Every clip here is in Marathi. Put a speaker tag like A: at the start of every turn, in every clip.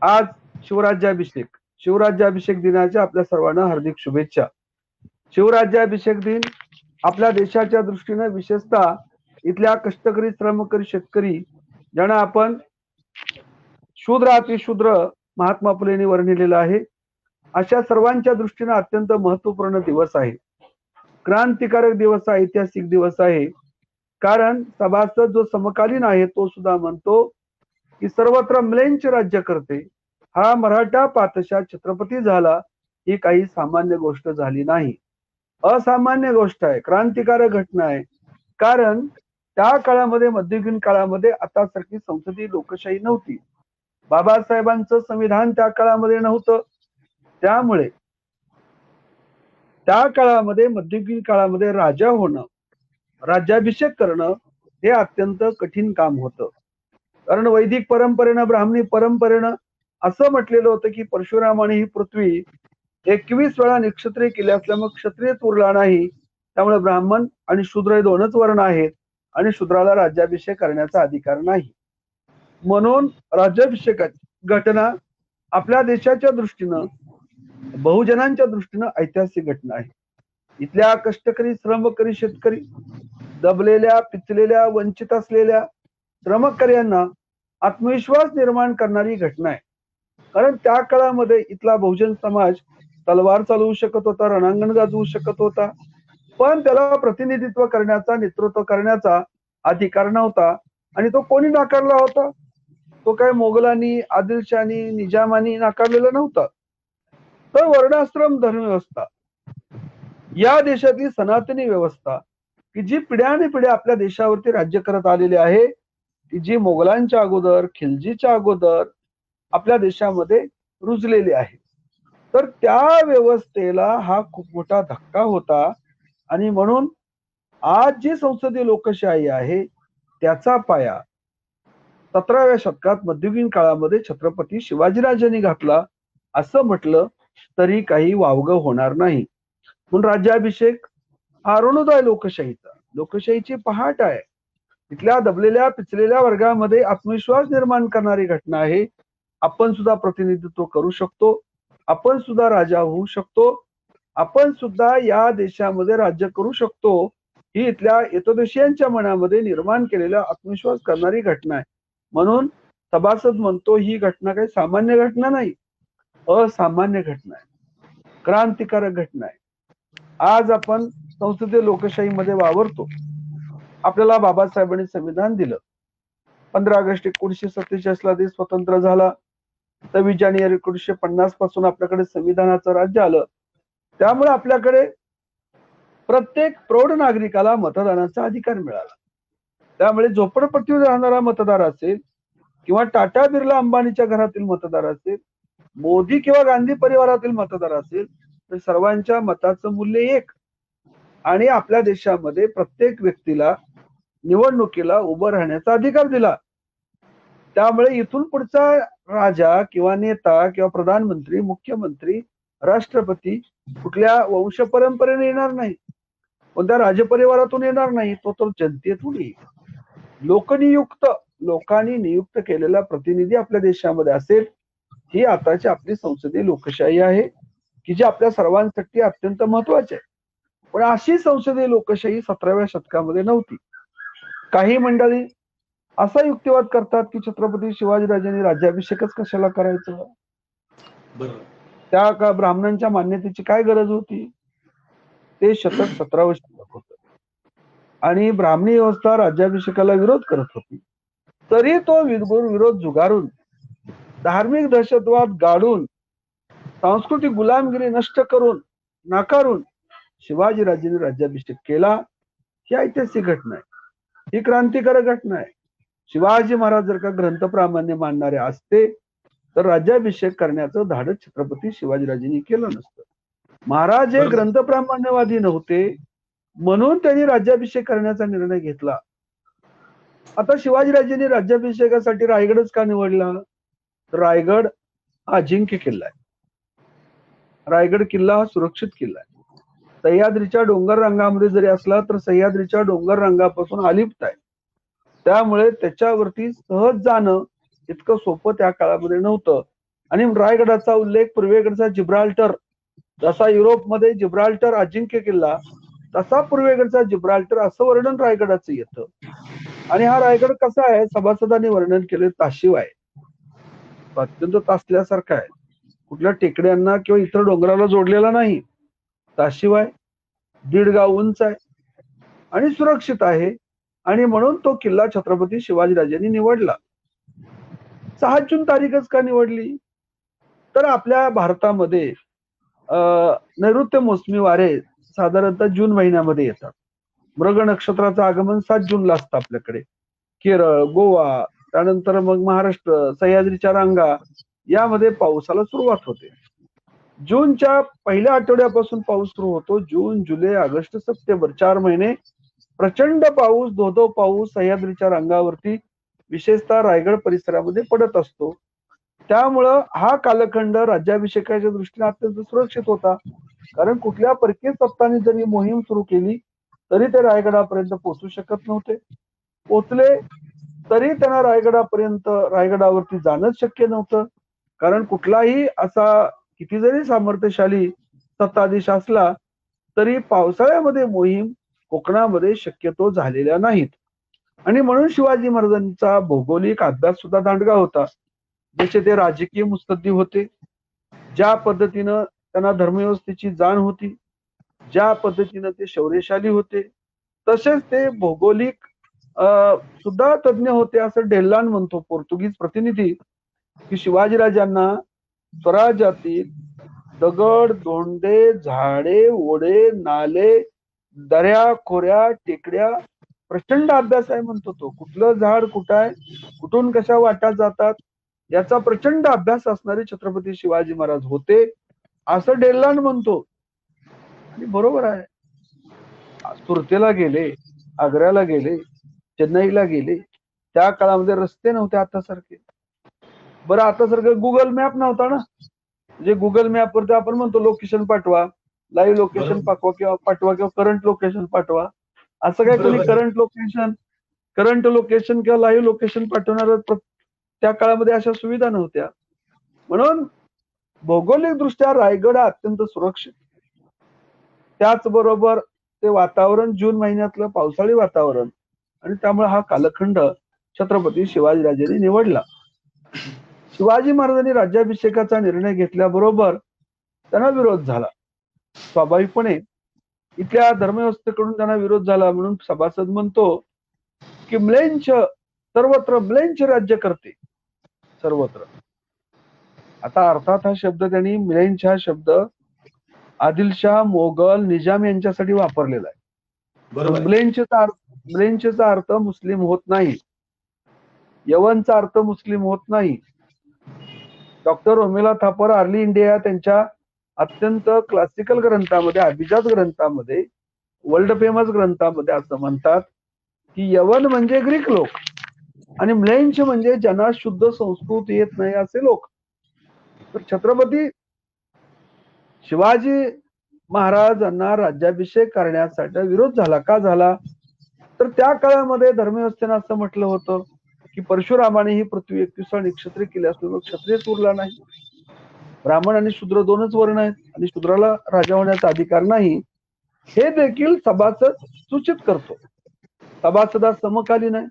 A: आज शिवराज्याभिषेक शिवराज्याभिषेक दिनाच्या आपल्या सर्वांना हार्दिक शुभेच्छा. शिवराज्याभिषेक दिन आपल्या देशाच्या दृष्टीने विशेषतः इथल्या कष्टकरी श्रमकरी शेतकरी ज्यांना आपण शूद्र अतिशूद्र महात्मा फुलेंनी वर्णिलेलं आहे, अशा सर्वांच्या दृष्टीने अत्यंत महत्वपूर्ण दिवस आहे. क्रांतिकारक दिवस आहे, ऐतिहासिक दिवस आहे. कारण सभासद जो समकालीन आहे तो सुद्धा म्हणतो की सर्वत्र म्लेंच राज्य करते हा मराठा पातशाह छत्रपती झाला, ही काही सामान्य गोष्ट झाली नाही, असामान्य गोष्ट आहे, क्रांतिकारक घटना आहे. कारण त्या काळामध्ये मध्ययुगीन काळामध्ये आता सारखी संसदीय लोकशाही नव्हती, बाबासाहेबांचं संविधान त्या काळामध्ये नव्हतं. त्यामुळे त्या काळामध्ये मध्ययुगीन काळामध्ये राजा होणं, राज्याभिषेक करणं हे अत्यंत कठीण काम होतं. कारण वैदिक परंपरेनं ब्राह्मणी परंपरेनं असं म्हटलेलं होतं की परशुरामाने ही पृथ्वी 21 वेळा निक्षत्रिय केली असल्यामुळे क्षत्रियच उरला नाही, त्यामुळे ब्राह्मण आणि शूद्र हे दोनच वर्ण आहेत आणि शूद्राला राज्याभिषेक करण्याचा अधिकार नाही. म्हणून राज्याभिषेकाची घटना आपल्या देशाच्या दृष्टीनं बहुजनांच्या दृष्टीनं ऐतिहासिक घटना आहे. इथल्या कष्टकरी श्रमकरी शेतकरी दबलेल्या पिचलेल्या वंचित असलेल्या श्रमकर्यांना आत्मविश्वास निर्माण करणारी घटना आहे. कारण त्या काळामध्ये इथला बहुजन समाज तलवार चालवू शकत होता, रणांगण गाजवू शकत होता, पण त्याला प्रतिनिधित्व करण्याचा नेतृत्व करण्याचा अधिकार नव्हता. आणि तो कोणी नाकारला होता? तो काय मोगलांनी आदिलशाही निजामानी नाकारलेला नव्हता, तर वर्णाश्रम धर्मव्यवस्था या देशातली सनातनी व्यवस्था की जी पिढ्याने पिढ्या आपल्या देशावरती राज्य करत आलेली आहे, ती जी मोगलांच्या अगोदर खिलजीच्या अगोदर आपल्या देशामध्ये रुजलेली आहे. तर त्या व्यवस्थेला हा खूप मोठा धक्का होता. आणि म्हणून आज जी संसदीय लोकशाही आहे त्याचा पाया 17व्या शतकात मध्ययुगीन काळामध्ये छत्रपती शिवाजीराजांनी घातला असं म्हटलं तरी काही वावगं होणार नाही. म्हणून राज्याभिषेक हा अरुणोदय लोकशाहीची पहाट आहे. इथल्या दबलेल्या पिचलेल्या वर्गामध्ये आत्मविश्वास निर्माण करणारी घटना आहे. आपण सुद्धा प्रतिनिधित्व करू शकतो, आपण सुद्धा राजा होऊ शकतो, आपण सुद्धा या देशामध्ये राज्य करू शकतो, ही इथल्या हितोदेशीयांच्या मनामध्ये निर्माण केलेला आत्मविश्वास करणारी घटना आहे. म्हणून सभासद म्हणतो ही घटना काही सामान्य घटना नाही, असामान्य घटना आहे, क्रांतिकारक घटना आहे. आज आपण संसदीय लोकशाहीमध्ये वावरतो. आपल्याला बाबासाहेबांनी संविधान दिलं. 15 ऑगस्ट 1947 ला देश स्वतंत्र झाला. 26 जानेवारी 1950 पासून आपल्याकडे संविधानाचं राज्य आलं. त्यामुळे आपल्याकडे प्रत्येक प्रौढ नागरिकाला मतदानाचा अधिकार मिळाला. त्यामुळे झोपडपट्टीवर राहणारा मतदार असेल किंवा टाटा बिर्ला अंबानीच्या घरातील मतदार असेल, मोदी किंवा गांधी परिवारातील मतदार असेल, तर सर्वांच्या मताचं मूल्य एक. आणि आपल्या देशामध्ये प्रत्येक व्यक्तीला निवडणुकीला उभं राहण्याचा अधिकार दिला. त्यामुळे इथून पुढचा राजा किंवा नेता किंवा प्रधानमंत्री मुख्यमंत्री राष्ट्रपती कुठल्या वंश परंपरेने येणार नाही, कोणत्या राजपरिवारातून येणार नाही, तो जनतेतून येईल. लोकनियुक्त लोकांनी नियुक्त केलेला प्रतिनिधी आपल्या देशामध्ये असेल. ही आताची आपली संसदीय लोकशाही आहे की जी आपल्या सर्वांसाठी अत्यंत महत्वाची आहे. पण अशी संसदीय लोकशाही 17व्या शतकामध्ये नव्हती. काही मंडळी असा युक्तिवाद करतात की छत्रपती शिवाजीराजांनी राज्याभिषेकच कशाला करायचं, त्या का ब्राह्मणांच्या मान्यतेची काय गरज होती. ते शतक 17वं शतक होतं आणि ब्राह्मणी व्यवस्था राज्याभिषेकाला विरोध करत होती. तरी तो विरोध जुगारून, धार्मिक दहशतवाद गाडून, सांस्कृतिक गुलामगिरी नष्ट करून, नाकारून शिवाजीराजांनी राज्याभिषेक केला. ही ऐतिहासिक घटना आहे, ही क्रांतिकारक घटना आहे. शिवाजी महाराज जर का ग्रंथप्रामाण्य मानणारे असते तर राज्याभिषेक करण्याचं धाडस छत्रपती शिवाजीराजांनी केलं नसतं. महाराज हे ग्रंथप्रामाण्यवादी नव्हते, म्हणून त्यांनी राज्याभिषेक करण्याचा निर्णय घेतला. आता शिवाजीराजांनी राज्याभिषेकासाठी रायगडच का निवडला? रायगड हा अजिंक्य किल्ला आहे. रायगड किल्ला हा सुरक्षित किल्ला आहे. सह्याद्रीच्या डोंगर रांगामध्ये जरी असला तर सह्याद्रीच्या डोंगर रांगापासून अलिप्त आहे. त्यामुळे त्याच्यावरती सहज जाणं इतकं सोपं त्या काळामध्ये नव्हतं. आणि रायगडाचा उल्लेख पूर्वेकडचा जिब्राल्टर, जसा युरोपमध्ये जिब्राल्टर अजिंक्य किल्ला, तसा पूर्वेकडचा जिब्राल्टर असं वर्णन रायगडाचं येतं. आणि हा रायगड कसा आहे, सभासदांनी वर्णन केले ताशिवाय, अत्यंत तासल्यासारखा आहे, कुठल्या टेकड्यांना किंवा इतर डोंगराला जोडलेला नाही, ताशिवाय 1.5 गाव उंच आहे आणि सुरक्षित आहे. आणि म्हणून तो किल्ला छत्रपती शिवाजीराजांनी निवडला. 6 जून तारीखच का निवडली, तर आपल्या भारतामध्ये नैऋत्य मोसमी वारे साधारणतः जून महिन्यामध्ये येतात. मृग नक्षत्राचं आगमन 7 जूनला असतं आपल्याकडे. केरळ, गोवा, त्यानंतर मग महाराष्ट्र, सह्याद्रीच्या रांगा यामध्ये पावसाला सुरुवात होते. जूनच्या पहिल्या आठवड्यापासून पाऊस सुरू होतो. जून, जुलै, ऑगस्ट, सप्टेंबर 4 महिने प्रचंड पाऊस, धो-धो पाऊस सह्याद्रीच्या रांगावरती विशेषतः रायगड परिसरामध्ये पडत असतो. त्यामुळं हा कालखंड राज्याभिषेकाच्या दृष्टीने अत्यंत सुरक्षित होता. कारण कुठल्या परकीय सत्तांनी जरी मोहीम सुरू केली तरी ते रायगडापर्यंत पोहोचू शकत नव्हते. पोचले तरी त्यांना रायगडावरती जाणंच शक्य नव्हतं. कारण कुठलाही असा किती जरी सामर्थ्यशाली सत्ताधीश असला तरी पावसाळ्यामध्ये मोहीम कोकणामध्ये शक्यतो झालेल्या नाहीत. आणि म्हणून शिवाजी महाराजांचा भौगोलिक अभ्यास सुद्धा दांडगा होता. जसे ते राजकीय मुत्सद्दी होते, ज्या पद्धतीनं त्यांना धर्मव्यवस्थेची जाण होती, ज्या पद्धतीनं ते शौर्यशाली होते, तसेच ते भौगोलिक सुद्धा तज्ञ होते. असं डेल्लान म्हणतो, पोर्तुगीज प्रतिनिधी, की शिवाजीराजांना स्वराज्यातील दगड, धोंडे, झाडे, ओढे, नाले, दऱ्या, खोऱ्या, टेकड्या प्रचंड अभ्यास आहे म्हणतो तो. कुठलं झाड कुठं आहे, कुठून कशा वाटा जातात याचा प्रचंड अभ्यास असणारे छत्रपती शिवाजी महाराज होते, असं डेल्लान म्हणतो. आणि बरोबर आहे. सुरतेला गेले, आग्र्याला गेले, चेन्नईला गेले, त्या काळामध्ये रस्ते नव्हते आता सारखे. बरं, आता सारखं गुगल मॅप नव्हता ना. म्हणजे गुगल मॅप वरती आपण म्हणतो लोकेशन पाठवा, लाईव्ह लोकेशन पाठवा किंवा करंट लोकेशन पाठवा. असं काय कोणी करंट लोकेशन किंवा लाईव्ह लोकेशन पाठवणार त्या काळामध्ये अशा सुविधा नव्हत्या. म्हणून भौगोलिक दृष्ट्या रायगड हा अत्यंत सुरक्षित. त्याचबरोबर ते वातावरण जून महिन्यातलं पावसाळी वातावरण, आणि त्यामुळे हा कालखंड छत्रपती शिवाजीराजांनी निवडला. शिवाजी महाराजांनी राज्याभिषेकाचा निर्णय घेतल्याबरोबर त्यांना विरोध झाला. स्वाभाविकपणे इथल्या धर्मव्यवस्थेकडून त्यांना विरोध झाला. म्हणून सभासद म्हणतो की म्लेंछ सर्वत्र, म्लेंछ राज्य करते सर्वत्र. आता अर्थात हा शब्द त्यांनी, म्लेंछ हा शब्द आदिलशाह, मोगल, निजाम यांच्यासाठी वापरलेला आहे. म्लेंछचा अर्थ मुस्लिम होत नाही, यवनचा अर्थ मुस्लिम होत नाही. डॉक्टर रोमेला थापर अर्ली इंडिया त्यांच्या अत्यंत क्लासिकल ग्रंथामध्ये, अभिजात ग्रंथामध्ये, वर्ल्ड फेमस ग्रंथामध्ये असं म्हणतात की यवन म्हणजे ग्रीक लोक आणि म्लेंछ म्हणजे ज्यांना शुद्ध संस्कृत येत नाही असे लोक. तर छत्रपती शिवाजी महाराजांना राज्याभिषेक करण्यासाठी विरोध झाला. का झाला, तर त्या काळामध्ये धर्मव्यवस्थेनं असं म्हटलं होतं की परशुरामाने ही पृथ्वी 21 नक्षत्रे केली असल्यामुळे क्षत्रियच उरला नाही. ब्राह्मण आणि शूद्र दोनच वर्ण आहेत आणि शूद्राला राजा होण्याचा अधिकार नाही, हे देखील सभासद सूचित करतो. सभासदा समकालीन आहे.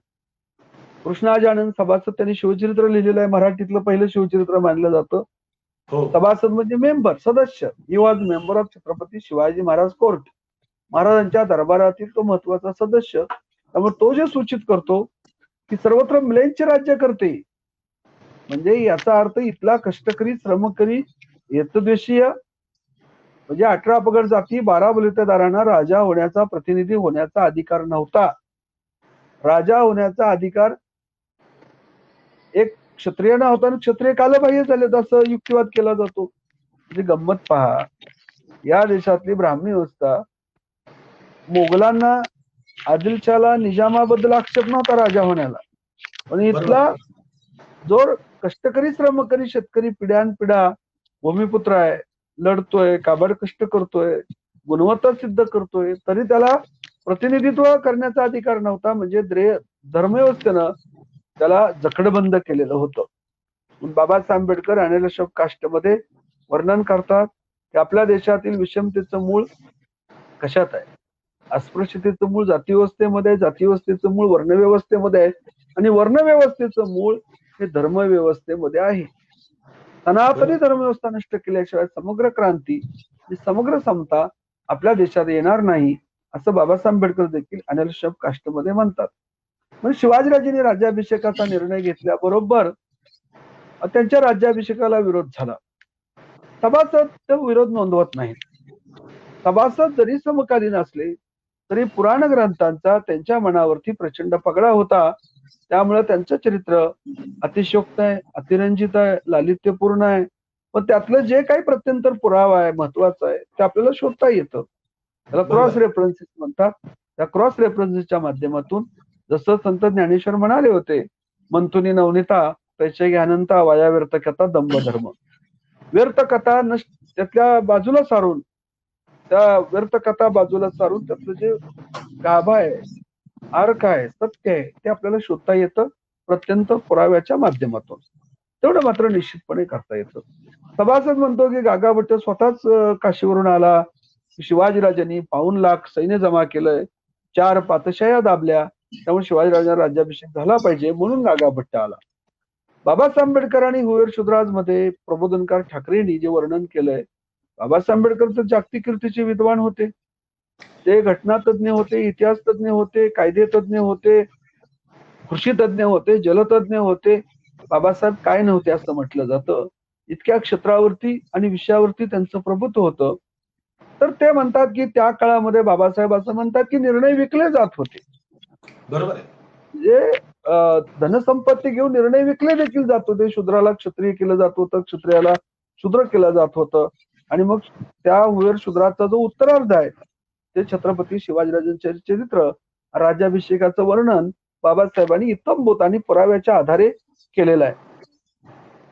A: कृष्णाजानंद सभासद, त्यांनी शिवचरित्र लिहिलेलं आहे, मराठीतलं पहिलं शिवचरित्र मानलं जातं. सभासद म्हणजे मेंबर, सदस्य. He was member of Chhatrapati Shivaji Maharaj court. महाराजांच्या दरबारातील तो महत्वाचा सदस्य. त्यामुळे तो जे सूचित करतो की सर्वत्र म्लेंछ राज्य करते, म्हणजे याचा अर्थ इथला कष्टकरी, श्रमकरी, यतद्वेषीय म्हणजे 18 अपगड जाती, 12 बलुतेदारांना राजा होण्याचा, प्रतिनिधी होण्याचा अधिकार नव्हता. राजा होण्याचा अधिकार एक क्षत्रियांना होता आणि क्षत्रिय कालबाह्य झाले असं युक्तिवाद केला जातो. म्हणजे गंमत पहा, या देशातली ब्राह्मणी व्यवस्था, मोगलांना, आदिलशाहला निजामाबद्दल आक्षेप नव्हता राजा होण्याला, पण इथला जो कष्टकरी, श्रमकरी, शेतकरी, पिढ्यानपिढ्या भूमिपुत्र आहे, लढतोय, काबाड कष्ट करतोय, गुणवत्ता सिद्ध करतोय, तरी त्याला प्रतिनिधित्व करण्याचा अधिकार नव्हता. म्हणजे धर्मव्यवस्थेनं त्याला जखडबंद केलेलं होतं. बाबासाहेब आंबेडकर अॅनालिसिस ऑफ कास्टमध्ये वर्णन करतात की आपल्या देशातील विषमतेचं मूळ कशात आहे. अस्पृश्यतेचं मूळ जातीव्यवस्थेमध्ये आहे, जातीव्यवस्थेचं मूळ वर्णव्यवस्थेमध्ये आहे आणि वर्णव्यवस्थेचं मूळ हे धर्मव्यवस्थेमध्ये आहे. सनातनी धर्मव्यवस्था नष्ट केल्याशिवाय समग्र क्रांती समग्र समता आपल्या देशात येणार नाही असं बाबासाहेब आंबेडकर देखील अॅनालिसिस ऑफ कास्टमध्ये म्हणतात. म्हणजे शिवाजीराजेंनी राज्याभिषेकाचा निर्णय घेतल्याबरोबर त्यांच्या राज्याभिषेकाला विरोध झाला. सभासद तो विरोध नोंदवत नाहीत. सभासद जरी समकालीन असले तरी पुराण ग्रंथांचा त्यांच्या मनावरती प्रचंड पगडा होता. त्यामुळे त्यांचं चरित्र अतिशयोक्त आहे, अतिरंजित आहे, लालित्यपूर्ण आहे. पण त्यातलं जे काही प्रत्यंतर पुरावा आहे, महत्वाचं आहे, ते आपल्याला शोधता येतं. त्याला क्रॉस रेफरन्सेस म्हणतात. त्या क्रॉस रेफरन्सेसच्या माध्यमातून जसं संत ज्ञानेश्वर म्हणाले होते, मंथुनी नवनीता पैसे घ्यानंता वाया व्यर्थ कथा दंभधर्म. व्यर्थ कथा त्यातल्या बाजूला सारून, त्या व्यर्थ कथा बाजूला सारून त्यातलं जे गाभा आहे, अर्क आहे, सत्य आहे, ते आपल्याला शोधता येतं प्रत्यंत पुराव्याच्या माध्यमातून. तेवढं मात्र निश्चितपणे करता येतं. सभासद म्हणतो की गागाभट्ट स्वतःच काशीवरून आला, शिवाजीराजांनी 5 लाख सैन्य जमा केलंय, 4 पातशाया दाबल्या, त्यामुळे शिवाजीराजांना राज्याभिषेक झाला पाहिजे म्हणून गागाभट्ट आला. बाबासाहेब आंबेडकर आणि हुवेर शुद्राज मध्ये प्रबोधनकार ठाकरेंनी जे वर्णन केलंय, बाबासाहेब आंबेडकर तर जागतिक कीर्तीचे विद्वान होते. ते घटना तज्ञ होते, इतिहास तज्ञ होते, कायदे तज्ञ होते, कृषी तज्ञ होते, जलतज्ञ होते. बाबासाहेब काय नव्हते असं म्हटलं जातं. इतक्या क्षेत्रावरती आणि विषयावरती त्यांचं प्रभुत्व होतं. तर ते म्हणतात की त्या काळामध्ये बाबासाहेब असं म्हणतात की निर्णय विकले जात होते.
B: बरोबर आहे.
A: जे धनसंपत्ती घेऊन निर्णय विकले देखील जात होते. शूद्राला क्षत्रिय केलं जात होतं, क्षत्रियाला शूद्र केलं जात होतं. आणि मग त्या हुवेर शूद्राचा जो उत्तरार्ध आहे ते छत्रपती शिवाजीराजांचे चरित्र, राज्याभिषेकाचं वर्णन बाबासाहेबांनी इत्थंभूत आणि पुराव्याच्या आधारे केलेलं आहे.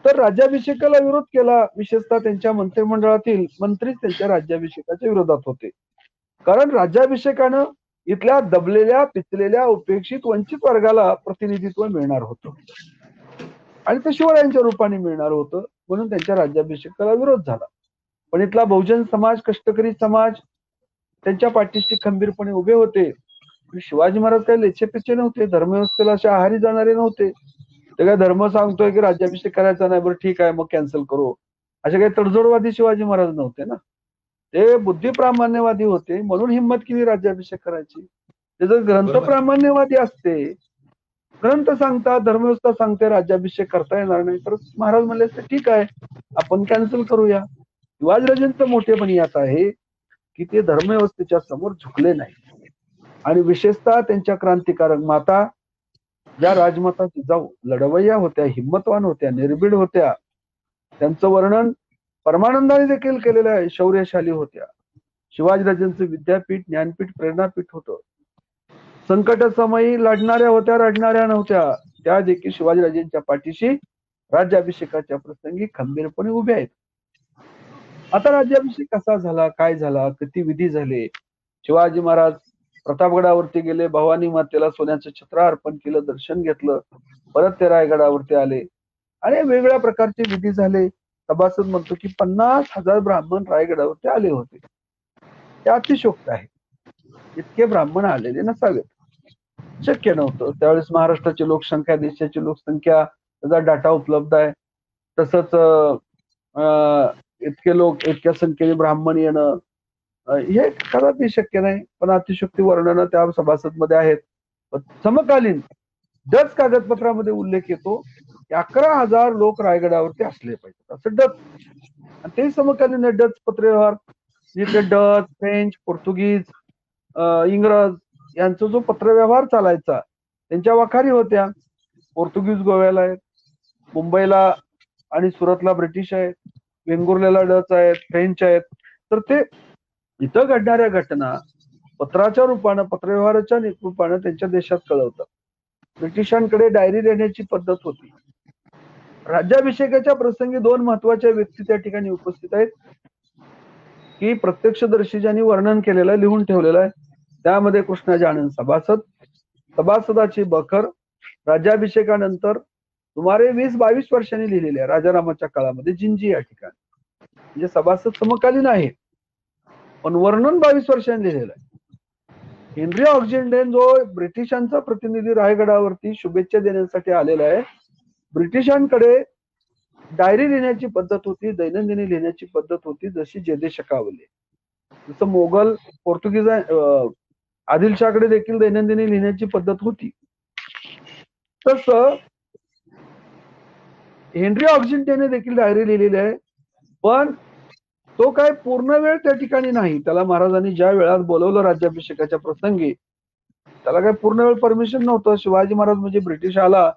A: तर राज्याभिषेकाला विरोध केला. विशेषतः त्यांच्या मंत्रिमंडळातील मंत्रीच त्यांच्या राज्याभिषेकाच्या विरोधात होते. कारण राज्याभिषेकानं इथल्या दबलेल्या, पिचलेल्या, उपेक्षित, वंचित वर्गाला प्रतिनिधित्व मिळणार होतं आणि ते शिवरायांच्या रूपाने मिळणार होतं. म्हणून त्यांच्या राज्याभिषेकाला विरोध झाला. पण इथला बहुजन समाज, कष्टकरी समाज त्यांच्या पाठीशी खंबीरपणे उभे होते. शिवाजी महाराज काही लेचेपेचे नव्हते, धर्मव्यवस्थेला अशा आहारी जाणारे नव्हते. ते काय धर्म सांगतोय की राज्याभिषेक करायचा नाही, बरं ठीक आहे मग कॅन्सल करू, असे काही तडजोडवादी शिवाजी महाराज नव्हते ना. ते बुद्धिप्रामाण्यवादी होते, म्हणून हिंमत केली राज्याभिषेक करायची. ते जर ग्रंथप्रामाण्यवादी असते, ग्रंथ सांगतात, धर्मव्यवस्था सांगते राज्याभिषेक करता येणार नाही, तर महाराज म्हणले असते ठीक आहे आपण कॅन्सल करूया. शिवाजीराजांचं मोठेपण यात आहे की ते धर्मव्यवस्थेच्या समोर झुकले नाही. आणि विशेषतः त्यांच्या क्रांतिकारक माता, ज्या राजमाता जिजाऊ लढवय्या होत्या, हिम्मतवान होत्या, निर्भीड होत्या, त्यांचं वर्णन परमानंदाने देखील केलेलं आहे, शौर्यशाली होत्या. शिवाजीराजांचं विद्यापीठ, ज्ञानपीठ, प्रेरणापीठ होतं. संकटसमयी लढणाऱ्या होत्या, रडणाऱ्या नव्हत्या. त्या देखील शिवाजीराजांच्या पाठीशी राज्याभिषेकाच्या प्रसंगी खंबीरपणे उभ्या आहेत. आता राज्याभिषेक कसा झाला, काय झाला, किती विधी झाले. शिवाजी महाराज प्रतापगडावरती गेले, भवानी मातेला सोन्याचं छत्र अर्पण केलं, दर्शन घेतलं, परत ते रायगडावरती आले आणि वेगवेगळ्या प्रकारचे विधी झाले. सभासद म्हणतो की 50,000 ब्राह्मण रायगडावरती आले होते. ते अतिशयोक्त आहे. इतके ब्राह्मण आलेले नसावेत, शक्य नव्हतं. त्यावेळेस महाराष्ट्राची लोकसंख्या, देशाची लोकसंख्या, त्याचा डाटा उपलब्ध आहे. तसंच इतके लोक, इतक्या संख्येने ब्राह्मण येणं हे कदापि शक्य नाही. पण अतिशयोक्ती वर्णन त्या सभासद मध्ये आहेत. समकालीन डच कागदपत्रामध्ये उल्लेख येतो की 11,000 लोक रायगडावरती असले पाहिजेत असं डच. आणि ते समकालीन डच पत्रव्यवहार, जिथे डच, फ्रेंच, पोर्तुगीज, इंग्रज यांचा जो पत्रव्यवहार चालायचा, त्यांच्या वखारी होत्या. पोर्तुगीज गोव्याला आहेत, मुंबईला आणि सुरतला ब्रिटिश आहेत, वेंगुर्ल्याला डच आहेत, फ्रेंच आहेत. तर ते इथं घडणाऱ्या घटना पत्राच्या रूपानं, पत्रव्यवहाराच्या रूपानं त्यांच्या देशात कळवतात. ब्रिटिशांकडे डायरी देण्याची पद्धत होती. राज्याभिषेकाच्या प्रसंगी 2 महत्वाच्या व्यक्ती त्या ठिकाणी उपस्थित आहेत की प्रत्यक्षदर्शी ज्यांनी वर्णन केलेलं आहे, लिहून ठेवलेलं आहे. त्यामध्ये कृष्णाजी आनंद सभासद, सभासदाची बखर, राज्याभिषेकानंतर सुमारे 20-22 वर्षांनी लिहिलेले आहे राजारामाच्या काळामध्ये जिंजी या ठिकाणी. म्हणजे सभासद समकालीन आहे, पण वर्णन 22 वर्षांनी लिहिलेलं आहे. हेनरी ऑक्झिंडेन जो ब्रिटिशांचा प्रतिनिधी रायगडावरती शुभेच्छा देण्यासाठी आलेला आहे, ब्रिटिशांकडे डायरी लिहिण्याची पद्धत होती, दैनंदिनी लिहिण्याची पद्धत होती, जशी जयदेशकावली. जसं मोगल पोर्तुगीज आदिलशाहकडे देखील दैनंदिनी लिहिण्याची पद्धत होती, तसं हेनरी ऑक्झिंडेनने देखील डायरी लिहिलेली आहे. पण तो काय पूर्ण वेळ त्या ठिकाणी नाही. त्याला महाराजांनी ज्या वेळात बोलवलं राज्याभिषेकाच्या प्रसंगी, त्याला काय पूर्ण वेळ परमिशन नव्हतं. शिवाजी महाराज म्हणजे ब्रिटिश आला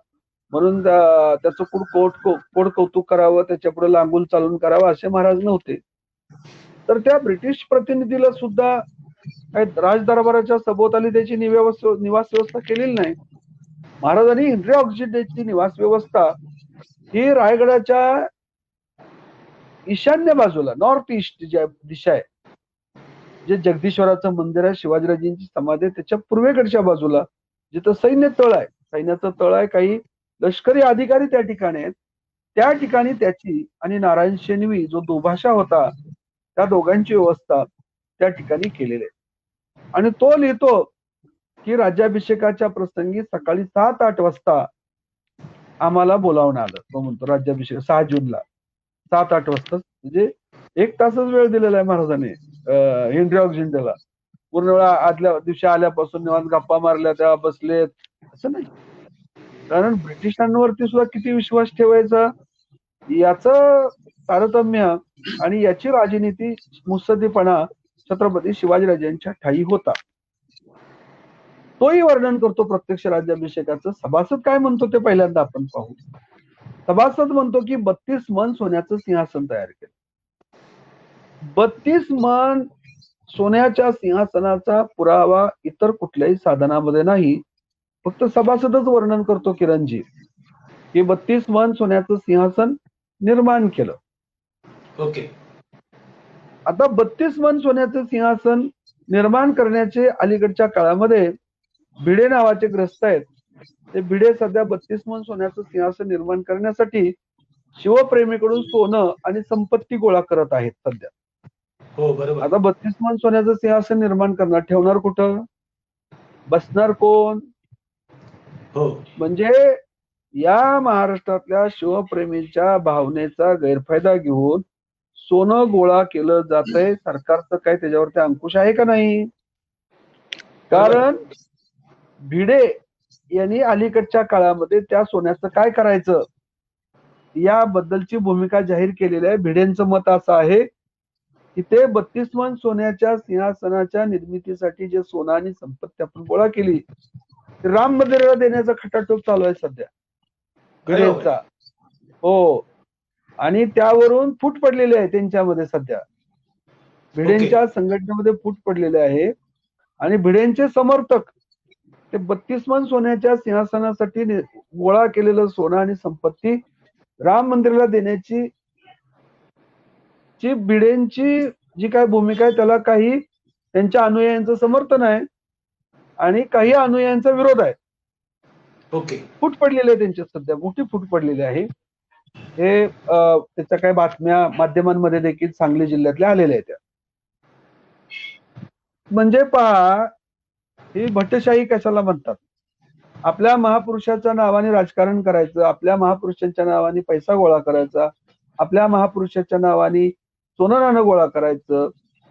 A: म्हणून त्याचं कोड कौतुक करावं, त्याच्या पुढे लांबून चालून करावं असे महाराज नव्हते. तर त्या ब्रिटिश प्रतिनिधीला सुद्धा काही राजदरबाराच्या सभोवताली त्याची निवास व्यवस्था केलेली नाही. महाराजांनी हेनरी ऑक्झिंडेनची निवास व्यवस्था ही रायगडाच्या ईशान्य बाजूला, नॉर्थ ईस्ट ज्या दिशा आहे, जे जगदीश्वराचं मंदिर आहे, शिवाजीराजेंची समाधी आहे, त्याच्या पूर्वेकडच्या बाजूला जिथं सैन्य तळ आहे, सैन्याचं तळ आहे, काही लष्करी अधिकारी त्या ठिकाणी आहेत, त्या ठिकाणी त्याची आणि नारायण शेणवी जो दुभाषा होता त्या दोघांची व्यवस्था त्या ठिकाणी केलेली आहे. आणि तो लिहितो की राज्याभिषेकाच्या प्रसंगी सकाळी 7-8 वाजता आम्हाला बोलावणं आलं. तो म्हणतो राज्याभिषेक 6 जूनला 7-8 वाजता, म्हणजे 1 तासच वेळ दिलेला आहे महाराजांनी हेनरी ऑक्झिंडेनला. पूर्ण वेळा आदल्या दिवशी आल्यापासून निवांत गप्पा मारल्या, त्या बसलेत असं नाही. कारण ब्रिटिशांवरती सुद्धा किती विश्वास ठेवायचा याचं तारतम्य आणि याची राजनीती मुत्सद्दीपणा छत्रपती शिवाजीराजांच्या ठायी होता. तोही वर्णन करतो प्रत्यक्ष राज्याभिषेकाचं. सभासद काय म्हणतो ते पहिल्यांदा आपण पाहू. सभासद म्हणतो की 32 मन सोन्याचं सिंहासन तयार केलं. 32 मन सोन्याच्या सिंहासनाचा पुरावा इतर कुठल्याही साधनामध्ये नाही, फक्त सभासदच वर्णन करतो किरणजी की 32 मन सोन्याचं सिंहासन निर्माण केलं.
B: ओके.
A: आता 32 मन सोन्याचं सिंहासन निर्माण करण्याचे अलीकडच्या काळामध्ये भिडे नावाचे ग्रस्त आहेत. ते भिडे सध्या 32 मन सोन्याचं सिंहासन निर्माण करण्यासाठी शिवप्रेमीकडून सोनं आणि संपत्ती गोळा करत आहेत सध्या.
B: हो बरोबर.
A: आता 32 मन सोन्याचं सिंहासन निर्माण करणार, ठेवणार कुठं, बसणार कोण?
B: हो.
A: म्हणजे या महाराष्ट्रातल्या शिवप्रेमींच्या भावनेचा गैरफायदा घेऊन सोनं गोळा केलं जातंय. सरकारचं काय त्याच्यावरती अंकुश आहे का नाही? कारण भिडे यांनी अलीकडच्या काळामध्ये त्या सोन्याचं काय करायचं याबद्दलची भूमिका जाहीर केलेली आहे. भिडेंचं मत असं आहे की ते 32 मन सोन्याच्या सिंहासनाच्या निर्मितीसाठी जे सोनं आणि संपत्ती आपण गोळा केली, राम मंदिराला देण्याचा खटाटोप चालू आहे सध्या भिडेंचा. हो, आणि त्यावरून फूट पडलेली आहे त्यांच्यामध्ये सध्या. भिडेंच्या संघटनेमध्ये फूट पडलेले आहे आणि भिडेंचे समर्थक ते 32 मन सोन्याच्या सिंहासनासाठी गोळा केलेलं सोनं आणि संपत्ती राम मंदिराला देण्याची भिडेंची जी काय भूमिका आहे त्याला काही त्यांच्या अनुयायांचं समर्थन आहे आणि काही अनुयायांचा विरोध आहे.
B: ओके.
A: फूट पडलेली आहे त्यांच्या, सध्या मोठी फूट पडलेली आहे. हे त्याच्या काही बातम्या माध्यमांमध्ये देखील सांगली जिल्ह्यातल्या आलेल्या आहेत. म्हणजे पहा, ही भट्टशाही कशाला म्हणतात? आपल्या महापुरुषाच्या नावाने राजकारण करायचं, आपल्या महापुरुषांच्या नावाने पैसा गोळा करायचा, आपल्या महापुरुषाच्या नावाने सोनं नाणं गोळा करायचं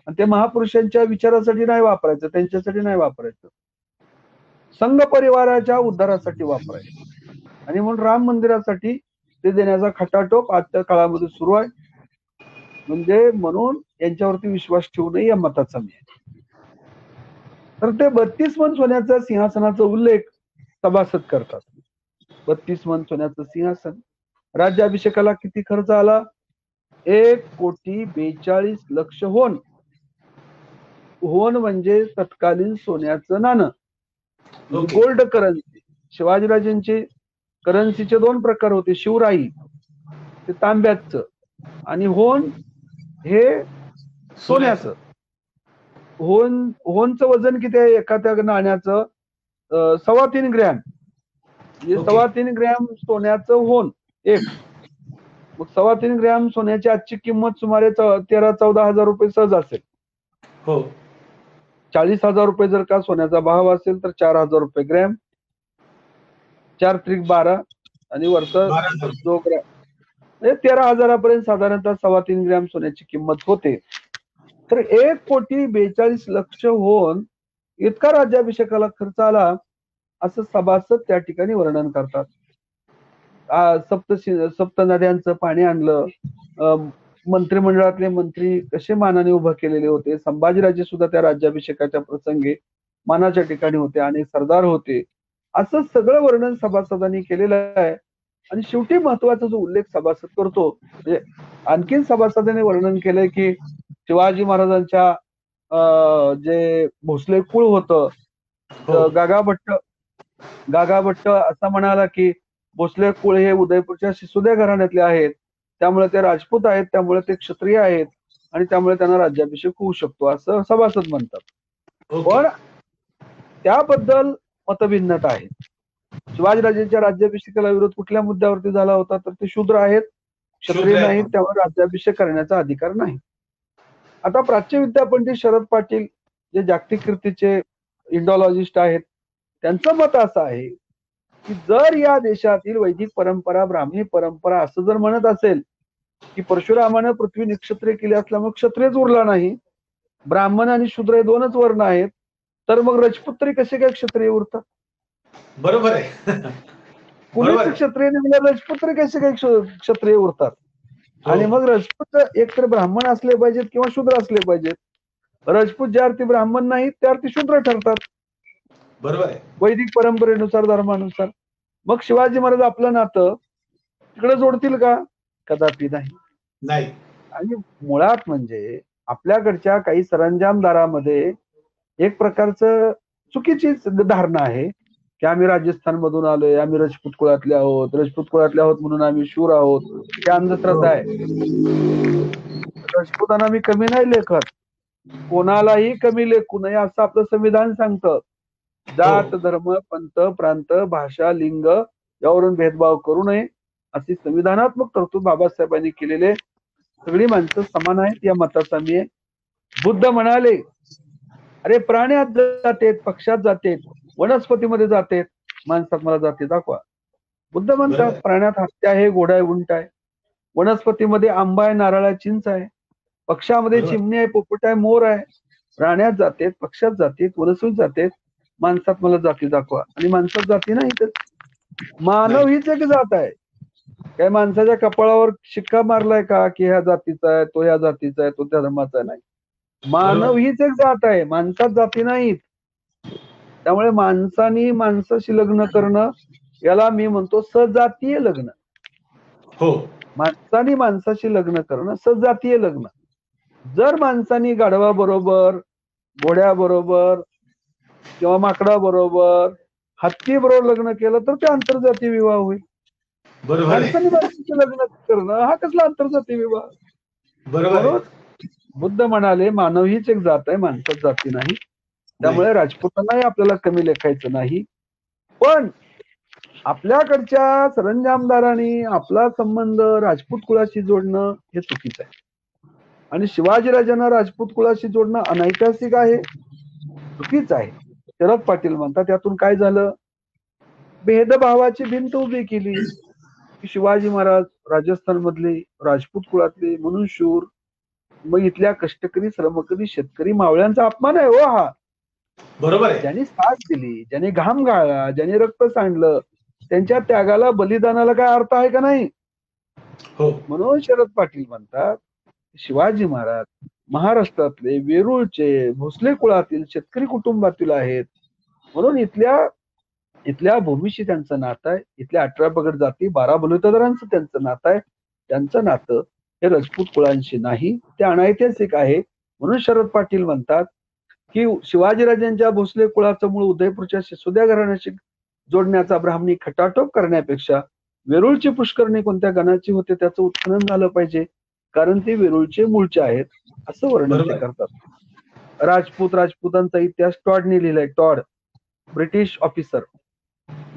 A: आणि ते महापुरुषांच्या विचारासाठी नाही वापरायचं, त्यांच्यासाठी नाही वापरायचं, संघ परिवाराच्या उद्धारासाठी वापरायचं. आणि म्हणून राम मंदिरासाठी ते देण्याचा खटाटोप आजच्या काळामध्ये सुरू आहे. म्हणजे म्हणून यांच्यावरती विश्वास ठेवू नये या मताचा मी आहे. तर ते 32 मन सोन्याच्या सिंहासनाचा उल्लेख सभासद करतात. 32 मन सोन्याचं सिंहासन. राज्याभिषेकाला किती खर्च आला? 1,42,00,000 होन. होन म्हणजे तत्कालीन सोन्याचं नाणं, गोल्ड करन्सी. शिवाजीराजेंची करन्सीचे 2 प्रकार होते, शिवराई ते तांब्याचं आणि होन हे सोन्याचं. होनचं वजन किती आहे एखाद्या नाण्याचं? 3.25 ग्रॅम. म्हणजे
B: ओके.
A: 3.25 ग्रॅम सोन्याचं होन एक. मग 3.25 ग्रॅम सोन्याची आजची किंमत सुमारे 13-14 हजार रुपये सहज असेल.
B: हो
A: 40,000 रुपये जर का सोन्याचा भाव असेल तर 4,000 रुपये ग्रॅम, 4 त्रिक 12 आणि वरचा
B: 12,000.
A: जो ग्रॅम म्हणजे 13,000पर्यंत साधारणतः 3.25 ग्रॅम सोन्याची किंमत होते. तर 1,42,00,000 होऊन इतका राज्याभिषेकाला खर्च आला असं सभासद त्या ठिकाणी वर्णन करतात. सप्त नद्यांचं पाणी आणलं, मंत्रिमंडळातले मंत्री कसे मानाने उभं केलेले होते, संभाजीराजे सुद्धा त्या राज्याभिषेकाच्या प्रसंगी मानाच्या ठिकाणी होते आणि सरदार होते, असं सगळं वर्णन सभासदांनी केलेलं आहे. आणि शेवटी महत्वाचा जो उल्लेख सभासद करतो म्हणजे आणखीन सभासदांनी वर्णन केलंय की शिवाजी महाराजांच्या जे भोसले कुळ होतं,
B: हो
A: गागा भट्ट असा म्हणाला की भोसले कुळ हे उदयपूरच्या सिसोदिया घराण्यातले आहेत, त्यामुळे ते राजपूत आहेत, त्यामुळे ते क्षत्रिय आहेत आणि त्यामुळे त्यांना राज्याभिषेक होऊ शकतो असं सभासद म्हणतात.
B: ओके.
A: पण त्याबद्दल मतभिन्नता आहे. शिवाजीराजेंच्या राज्याभिषेकाला विरोध कुठल्या मुद्द्यावरती झाला होता तर ते शूद्र आहेत, क्षत्रिय
B: शूद्र आहेत.
A: नाहीत, त्यामुळे राज्याभिषेक करण्याचा अधिकार नाही. आता प्राच्यविद्या पंडित शरद पाटील जे जागतिक कीर्तीचे इंडॉलॉजिस्ट आहेत, त्यांचं मत असं आहे की जर या देशातील वैदिक परंपरा ब्राह्मणी परंपरा असं जर म्हणत असेल की परशुरामानं पृथ्वी निक्षत्रिय केली असल्यामुळे क्षत्रियच उरला नाही, ब्राह्मण आणि शूद्र हे दोनच वर्ण आहेत, तर मग रजपुत्री कसे काय क्षत्रिय उरतात?
B: बरोबर आहे. बरोबर
A: कुणीच
B: आहे.
A: क्षत्रिय म्हणजे रजपुत्री कसे काय क्षत्रिय उरतात?
B: हो
A: आणि मग राजपूत एकतर ब्राह्मण असले पाहिजेत किंवा शूद्र असले पाहिजेत. राजपूत ज्या अर्थी ब्राह्मण नाहीत त्या अर्थी शूद्र ठरतात
B: बरोबर आहे.
A: वैदिक परंपरेनुसार, धर्मानुसार. मग शिवाजी महाराज आपलं नातं तिकडे जोडतील का? कदापि नाही.
B: नाही.
A: आणि मुळात म्हणजे आपल्याकडच्या काही सरंजामदारामध्ये एक प्रकारचं चुकीची धारणा आहे की आम्ही राजस्थान मधून आलोय, आम्ही राजपूत कुळातले आहोत, राजपूत कुळातले आहोत म्हणून आम्ही शूर आहोत, ही अंधश्रद्धा आहे. राजपुतांना मी कमी नाही लेखत, कोणालाही कमी लेखू नये असं आपलं संविधान सांगतं. जात, धर्म, पंथ, प्रांत, भाषा, लिंग यावरून भेदभाव करू नये अशी संविधानात्मक तरतूद बाबासाहेबांनी केलेले. सगळी माणसं समान आहेत या मताचा मी आहे. बुद्ध म्हणाले, अरे प्राण्यात जातेत, पक्षात जातेत, वनस्पतीमध्ये जातेत, माणसात मला जाती दाखवा. बुद्ध म्हणतात प्राण्यात हत्ती आहे, घोडा आहे, उंट आहे, वनस्पतीमध्ये आंबा आहे, नारळ आहे, चिंच आहे, पक्षामध्ये चिमणी आहे, पोपट आहे, मोर आहे, प्राण्यात जातेत, पक्षात जातेत, वनस्पतीत जातेत, माणसात मला जाती दाखवा. आणि माणसात जाती नाही तर मानव हीच एक जात आहे. काय माणसाच्या कपाळावर शिक्का मारलाय का की ह्या जातीचा आहे, तो ह्या जातीचा आहे, तो त्या धर्माचा नाही. मानव हीच एक जात आहे, माणसात जाती नाहीत. त्यामुळे माणसानी माणसाशी लग्न करणं याला मी म्हणतो सजातीय लग्न.
B: हो
A: माणसानी माणसाशी लग्न करणं सजातीय लग्न. जर माणसानी गाढवा बरोबर, घोड्या बरोबर किंवा माकडा बरोबर, हत्ती बरोबर लग्न केलं तर ते आंतरजातीय विवाह होईल.
B: बरोबर आहे.
A: माणसाने माणसाशी लग्न करणं हा कसला आंतरजातीय विवाह?
B: बरोबर आहे.
A: म्हणून बुद्ध म्हणाले मानव हीच एक जात आहे, माणसात जाती नाही. त्यामुळे राजपुतांनाही आपल्याला कमी लेखायचं नाही. पण आपल्याकडच्या सरंजामदारांनी आपला संबंध राजपूत कुळाशी जोडणं हे चुकीचं आहे. आणि शिवाजीराजांना राजपूत कुळाशी जोडणं अनैतिहासिक आहे, चुकीचं आहे. शरद पाटील म्हणतात त्यातून काय झालं? भेदभावाची भिंत उभी केली. शिवाजी महाराज राजस्थान मधले राजपूत कुळातले म्हणून शूर, मग इथल्या कष्टकरी श्रमकरी शेतकरी मावळ्यांचा अपमान आहे हो हा.
B: बरोबर आहे.
A: ज्यांनी साथ दिली, ज्यांनी घाम गाळला, ज्यांनी रक्त सांडलं, त्यांच्या त्यागाला बलिदानाला काय अर्थ आहे का नाही?
B: हो
A: म्हणून शरद पाटील म्हणतात शिवाजी महाराज महाराष्ट्रातले वेरूळचे भोसले कुळातील शेतकरी कुटुंबातील आहेत, म्हणून इथल्या भूमीशी त्यांचं नातं आहे, इथल्या 18 पगड जाती 12 बलुतेदारांचं त्यांचं नातं आहे. त्यांचं नातं हे राजपूत कुळांशी नाही, ते अनैतिहासिक आहे. म्हणून शरद पाटील म्हणतात की शिवाजीराजांच्या भोसले कुळाचं मूळ उदयपूरच्या सिसोदिया घराण्याशी जोडण्याचा ब्राह्मणी खटाटोप करण्यापेक्षा वेरूळची पुष्करणी कोणत्या गणाची होते त्याचं उत्खनन झालं पाहिजे, कारण ते वेरूळचे मूळचे आहेत असं वर्णन ते करतात. राजपुतांचा इतिहास टॉडने लिहिलाय. Tod British officer,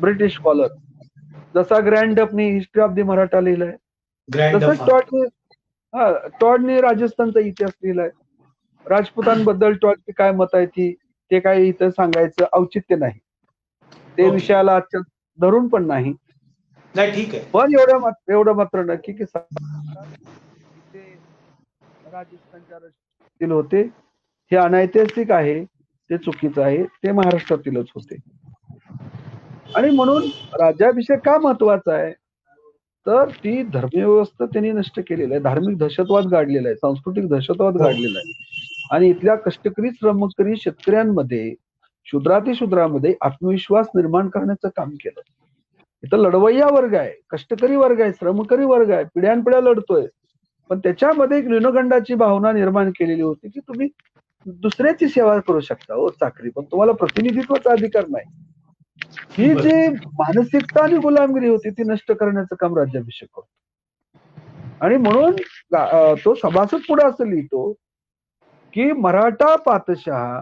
A: British scholar. जसा ग्रँड डफनी हिस्ट्री ऑफ द मराठा लिहिलाय,
B: ग्रँड
A: तसंच
B: डफ.
A: टॉडने राजस्थानचा इतिहास लिहिलाय. राजपुतांबद्दल टॉडची काय मत आहे ते काय इथं सांगायचं औचित्य नाही. ते
B: ओके.
A: विषयाला आजच्या धरून पण नाही.
B: नाही, ठीक आहे.
A: पण एवढं मात्र नक्की की इथे राजस्थानच्या राजकीय होते, हे अनैतिहासिक आहे, ते चुकीचं आहे, ते महाराष्ट्रातीलच होते. आणि म्हणून राज्याभिषेक का महत्वाचा आहे, तर ती धर्मव्यवस्था त्यांनी नष्ट केलेली आहे, धार्मिक दहशतवाद गाडलेला आहे, सांस्कृतिक दहशतवाद
B: हो.
A: गाडलेला आहे. आणि इथल्या कष्टकरी श्रमकरी शेतकऱ्यांमध्ये शूद्रातिशूद्रामध्ये आत्मविश्वास निर्माण करण्याचं काम केलं. इथं लढवय्या वर्ग आहे, कष्टकरी वर्ग आहे, श्रमकरी वर्ग आहे, पिढ्यानपिढ्या लढतोय. पण त्याच्यामध्ये एक न्यूनगंडाची भावना निर्माण केलेली होती की तुम्ही दुसऱ्याची सेवा करू शकता हो चाकरी, पण तुम्हाला प्रतिनिधित्वाचा अधिकार नाही. ही जी मानसिकता आणि गुलामगिरी होती ती नष्ट करण्याचं काम राज्याभिषेक करतो. आणि म्हणून तो सभासद पुढे असं लिहितो की मराठा पातशाह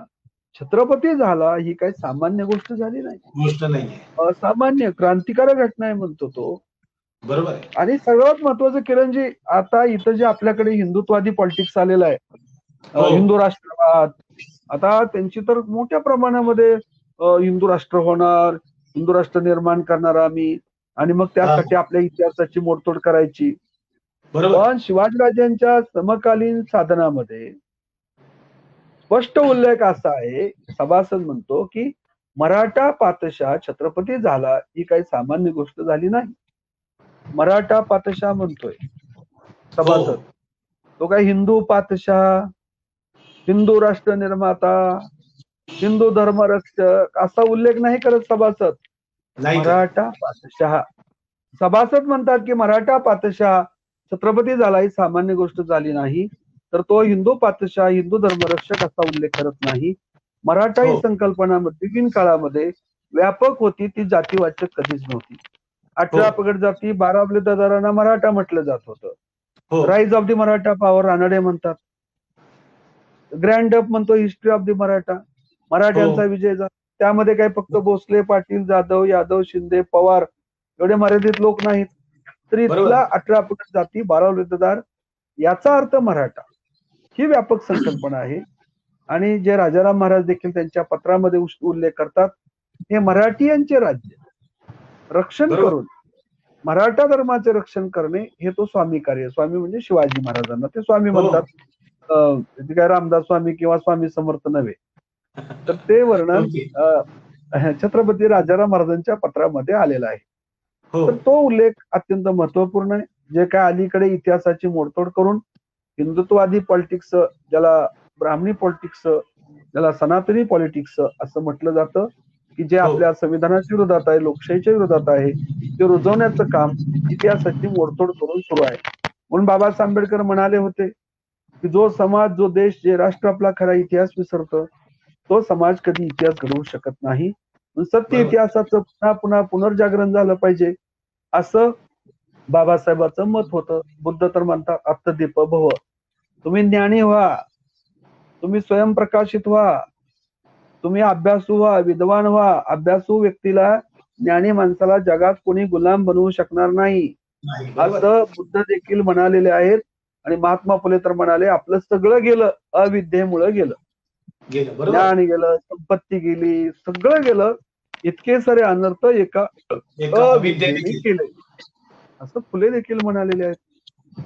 A: छत्रपती झाला ही काही सामान्य गोष्ट झाली नाही,
B: गोष्ट नाहीये,
A: असामान्य क्रांतिकारक घटना आहे म्हणतो तो.
B: बरोबर आहे.
A: आणि सर्वात महत्वाचं किरणजी, आता इथं जे आपल्याकडे हिंदुत्वादी पॉलिटिक्स आलेलं आहे, हिंदू राष्ट्रवाद, आता त्यांची तर मोठ्या प्रमाणामध्ये हिंदू राष्ट्र होणार, हिंदू राष्ट्र निर्माण करणार आम्ही, आणि मग त्यासाठी आपल्या इतिहासाची मोडतोड करायची. पण शिवाजीराजांच्या समकालीन साधनामध्ये स्पष्ट उल्लेख असा आहे, सभासद म्हणतो की मराठा पातशाह छत्रपती झाला ही काही सामान्य गोष्ट झाली नाही. मराठा पातशाह म्हणतोय सभासद, तो काय हिंदू पातशाह, हिंदू राष्ट्र निर्माता, हिंदू धर्मरक्षक असा उल्लेख नाही करत सभासद. मराठा पातशाह. सभासद म्हणतात की मराठा पातशाह छत्रपती झाला ही सामान्य गोष्ट झाली नाही, तर तो हिंदू पातशाह, हिंदू धर्मरक्षक असा उल्लेख करत नाही. मराठा ही संकल्पना मध्ययुगीन काळामध्ये व्यापक होती, ती जातीवाचक कधीच नव्हती. 18 पगड जाती, 12 बलुतेदारांना मराठा म्हटलं जात होतं. Rise of the Maratha power Ranade म्हणतात. ग्रँड अप म्हणतो हिस्ट्री ऑफ द मराठा, मराठ्यांचा विजय झाला. त्यामध्ये काही फक्त भोसले, पाटील, जाधव, यादव, शिंदे, पवार एवढे मर्यादित लोक नाहीत. तर इथला 18 पगड जाती, 12 बलुतेदार याचा अर्थ मराठा ही व्यापक संकल्पना आहे. आणि जे राजाराम महाराज देखील त्यांच्या पत्रामध्ये उल्लेख करतात, हे मराठीयांचे राज्य रक्षण करून मराठा धर्माचे रक्षण करणे हे तो स्वामी कार्य. स्वामी म्हणजे शिवाजी महाराजांना ते स्वामी म्हणतात, काय रामदास स्वामी किंवा स्वामी समर्थ नव्हे. तर ते वर्णन छत्रपती राजाराम महाराजांच्या पत्रामध्ये आलेला आहे. तर तो उल्लेख अत्यंत महत्वपूर्ण आहे. जे काय अलीकडे इतिहासाची मोडतोड करून हिंदुत्ववादी पॉलिटिक्स, ज्याला ब्राह्मणी पॉलिटिक्स, ज्याला सनातनी पॉलिटिक्स असं म्हटलं जातं, की जे आपल्या संविधानाच्या विरोधात आहे, लोकशाहीच्या विरोधात आहे, ते रुजवण्याचं काम इतिहासाची मोडतोड करून सुरू आहे. म्हणून बाबासाहेब आंबेडकर म्हणाले होते की जो समाज, जो देश, जे राष्ट्र आपला खरा इतिहास विसरतो तो समाज कधी इतिहास घडवू शकत नाही. सत्य इतिहासाचं पुन्हा पुन्हा पुनर्जागरण झालं पाहिजे असं बाबासाहेबांचं मत होतं. बुद्ध तर म्हणतात आत्मदीप भव, तुम्ही ज्ञानी व्हा, तुम्ही स्वयंप्रकाशित व्हा, तुम्ही अभ्यासू व्हा, विद्वान व्हा. अभ्यासू व्यक्तीला, ज्ञानी माणसाला जगात कोणी गुलाम बनवू शकणार नाही असं बुद्ध देखील म्हणालेले आहेत. आणि महात्मा फुले तर म्हणाले आपलं सगळं गेलं, अविद्येमुळे गेलं, ज्ञान गेलं, संपत्ती गेली, सगळं गेलं, इतके सारे अनर्थ एका अविद्येने केले असं फुले देखील म्हणालेले आहेत.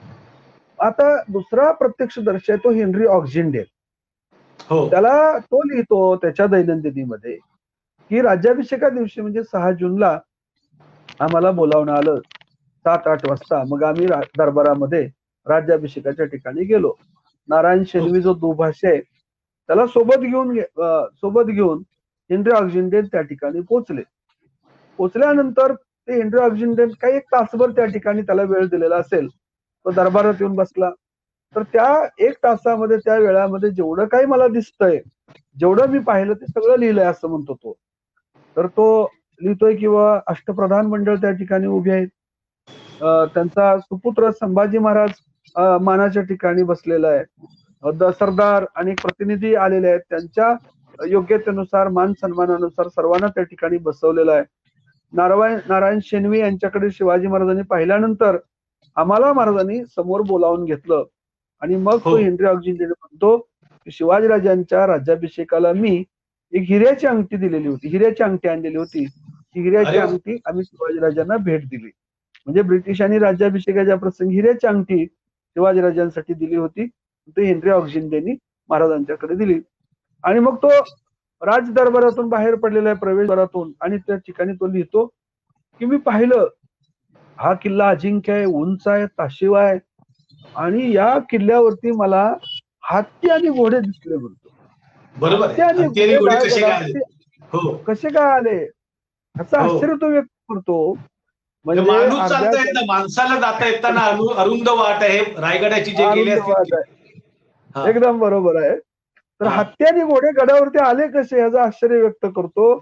A: आता दुसरा प्रत्यक्षदर्शी आहे तो हेनरी ऑक्झिंडेल. त्याला तो लिहितो त्याच्या दैनंदिनीमध्ये की राज्याभिषेका दिवशी म्हणजे 6 जूनला आम्हाला बोलावणं आलं 7-8 वाजता. मग आम्ही दरबारामध्ये राज्याभिषेकाच्या ठिकाणी गेलो. नारायण शेणवी जो दुभाषी आहे त्याला सोबत घेऊन हेनरी ऑक्झिंडेल त्या ठिकाणी पोचल्यानंतर ते हेनरी ऑक्झिंडेल काही 1 तासभर त्या ठिकाणी त्याला वेळ दिलेला असेल, तो दरबारात येऊन बसला. तर त्या 1 तासामध्ये, त्या वेळामध्ये जेवढं काही मला दिसतंय, जेवढं मी पाहिलं ते सगळं लिहिलंय असं म्हणतो तो. तर तो लिहितोय किंवा अष्टप्रधान मंडळ त्या ठिकाणी उभे आहेत, त्यांचा सुपुत्र संभाजी महाराज मानाच्या ठिकाणी बसलेला आहे, सरदार आणि प्रतिनिधी आलेले आहेत, त्यांच्या योग्यतेनुसार मान सन्मानानुसार सर्वांना त्या ठिकाणी बसवलेलं आहे. नारायण शेणवी यांच्याकडे शिवाजी महाराजांनी पाहिल्यानंतर आम्हाला महाराजांनी समोर बोलावून घेतलं आणि मग तो
B: हो.
A: हेनरी ऑक्झिंडे म्हणतो की शिवाजीराजांच्या राज्याभिषेकाला मी एक हिऱ्याची अंगठी दिलेली होती, हिऱ्याची अंगठी आणलेली होती. ती हिऱ्याची
B: अरे वा.
A: अंगठी आम्ही शिवाजीराजांना भेट दिली. म्हणजे ब्रिटिशांनी राज्याभिषेकाच्या प्रसंगी हिऱ्याची अंगठी शिवाजीराजांसाठी दिली होती. ती हेनरी ऑक्झिंडेनी महाराजांच्याकडे दिली आणि मग तो राज दरबारातून बाहेर पडलेला आहे, प्रवेशद्वारातून, आणि त्या ठिकाणी तो लिहितो की मी पाहिलं हा किल्ला अजिंक्य आहे, उंच आहे, ताशीव आहे आणि या किल्ल्यावरती मला हत्ती आणि घोडे दिसले म्हणतो.
B: बरोबर
A: हत्ती
B: आहे.
A: आणि
B: हत्ती आणि घोडे कसे काय आले?
A: गडावरती
B: हो.
A: कसे काय आले असं
B: हो.
A: आश्चर्य तो व्यक्त करतो.
B: म्हणजे
A: म्हणजे
B: माणूस
A: अर्ध्या
B: चालता येत नाही, माणसाला जाता येताना अरुंद वाट आहे रायगडाची जे गेले
A: अरुंद वाट
B: असतील.
A: आहे. एकदम बरोबर आहे. तर
B: हा.
A: हत्ती आणि घोडे गडावरती आले कसे याचं आश्चर्य व्यक्त करतो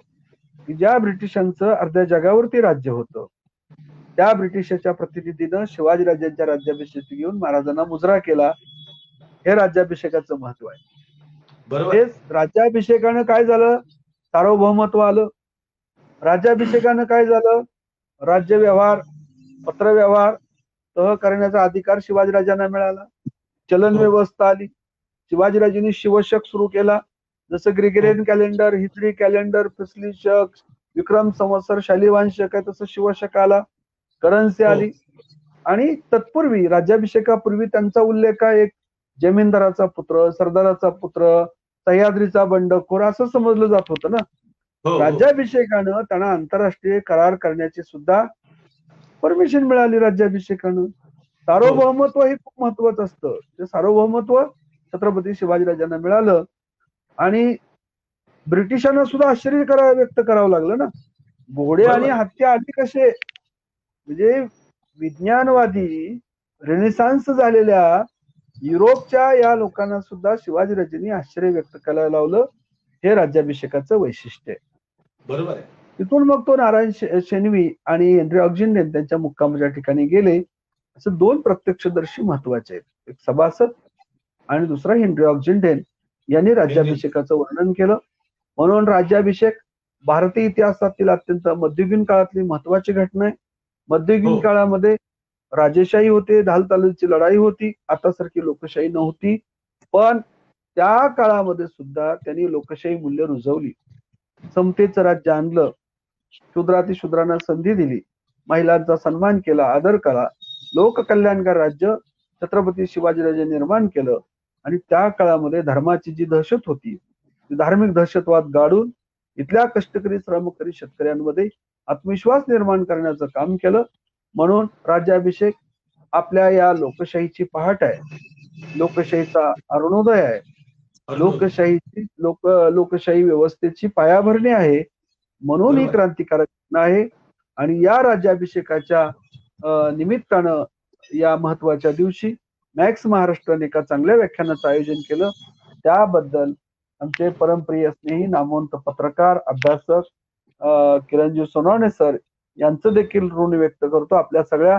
A: की ज्या ब्रिटिशांचं अर्ध्या जगावरती राज्य होतं त्या ब्रिटिशाच्या प्रतिनिधीनं शिवाजीराजांच्या राज्याभिषेक घेऊन महाराजांना मुजरा केला. हे राज्याभिषेकाचं महत्व आहे.
B: बरोबर.
A: हेच राज्याभिषेकानं काय झालं, सार्वभौमत्व आलं. राज्याभिषेकानं काय झालं, राज्य व्यवहार, पत्रव्यवहार तह करण्याचा अधिकार शिवाजीराजांना मिळाला. चलन व्यवस्था आली. शिवाजीराजांनी शिवशक सुरू केला. जसं ग्रेगरियन कॅलेंडर, हिजरी कॅलेंडर, फिसली शक, विक्रम संवत्सर, शालिवान शक आहे तसं शिवशक आला. करन्सी आली. आणि तत्पूर्वी राज्याभिषेकापूर्वी त्यांचा उल्लेख आहे एक जमीनदाराचा पुत्र, सरदाराचा पुत्र, सह्याद्रीचा बंडखोर असं समजलं जात होतं ना. राज्याभिषेकानं त्यांना आंतरराष्ट्रीय करार करण्याची सुद्धा परमिशन मिळाली राज्याभिषेकानं. सार्वभौमत्व हे खूप महत्वाचं असतं. ते सार्वभौमत्व छत्रपती शिवाजीराजांना मिळालं आणि ब्रिटिशांना सुद्धा आश्चर्य व्यक्त करावं लागलं ना. घोडे आणि हत्ती आली कसे, म्हणजे विज्ञानवादी रेनेसान्स झालेल्या युरोपच्या या लोकांना सुद्धा शिवाजीराजांनी आश्चर्य व्यक्त करायला लावलं. हे राज्याभिषेकाचं वैशिष्ट्य आहे.
B: बरोबर आहे.
A: तिथून मग तो नारायण शेणवी आणि हेनरी ऑक्झिंडे त्यांच्या मुक्कामाच्या ठिकाणी गेले. असं दोन प्रत्यक्षदर्शी महत्वाचे आहेत, एक सभासद आणि दुसरा हेनरी ऑक्झिंडे यांनी राज्याभिषेकाचं वर्णन केलं. म्हणून राज्याभिषेक भारतीय इतिहासातील अत्यंत मध्ययुगीन काळातली महत्वाची घटना आहे. मध्ययुगीन काळामध्ये राजेशाही होते, ढाल तालीची लढाई होती, आतासारखी लोकशाही नव्हती, पण त्या काळामध्ये सुद्धा त्यांनी लोकशाही मूल्य रुजवली. समतेचं राज्य आणलं, शूद्रातिशूद्रांना संधी दिली, महिलांचा सन्मान केला, आदर केला, लोककल्याणकार राज्य छत्रपती शिवाजीराजे निर्माण केलं. आणि त्या काळामध्ये धर्माची जी दहशत होती ती धार्मिक दहशतवाद गाडून इथल्या कष्टकरी श्रमकरी शेतकऱ्यांमध्ये आत्मविश्वास निर्माण करण्याचं काम केलं. म्हणून राज्याभिषेक आपल्या या लोकशाहीची पहाट आहे, लोकशाहीचा अरुणोदय आहे, लोकशाही व्यवस्थेची पायाभरणी आहे. म्हणून ही क्रांतिकारक घटना आहे. आणि या राज्याभिषेकाच्या निमित्तानं या महत्वाच्या दिवशी मॅक्स महाराष्ट्राने एका चांगल्या व्याख्यानाचं आयोजन केलं. त्याबद्दल आमचे परमप्रिय स्नेही नामवंत पत्रकार अभ्यासक किरणजी सोनवणे सर यांचं देखील ऋण व्यक्त करतो. आपल्या सगळ्या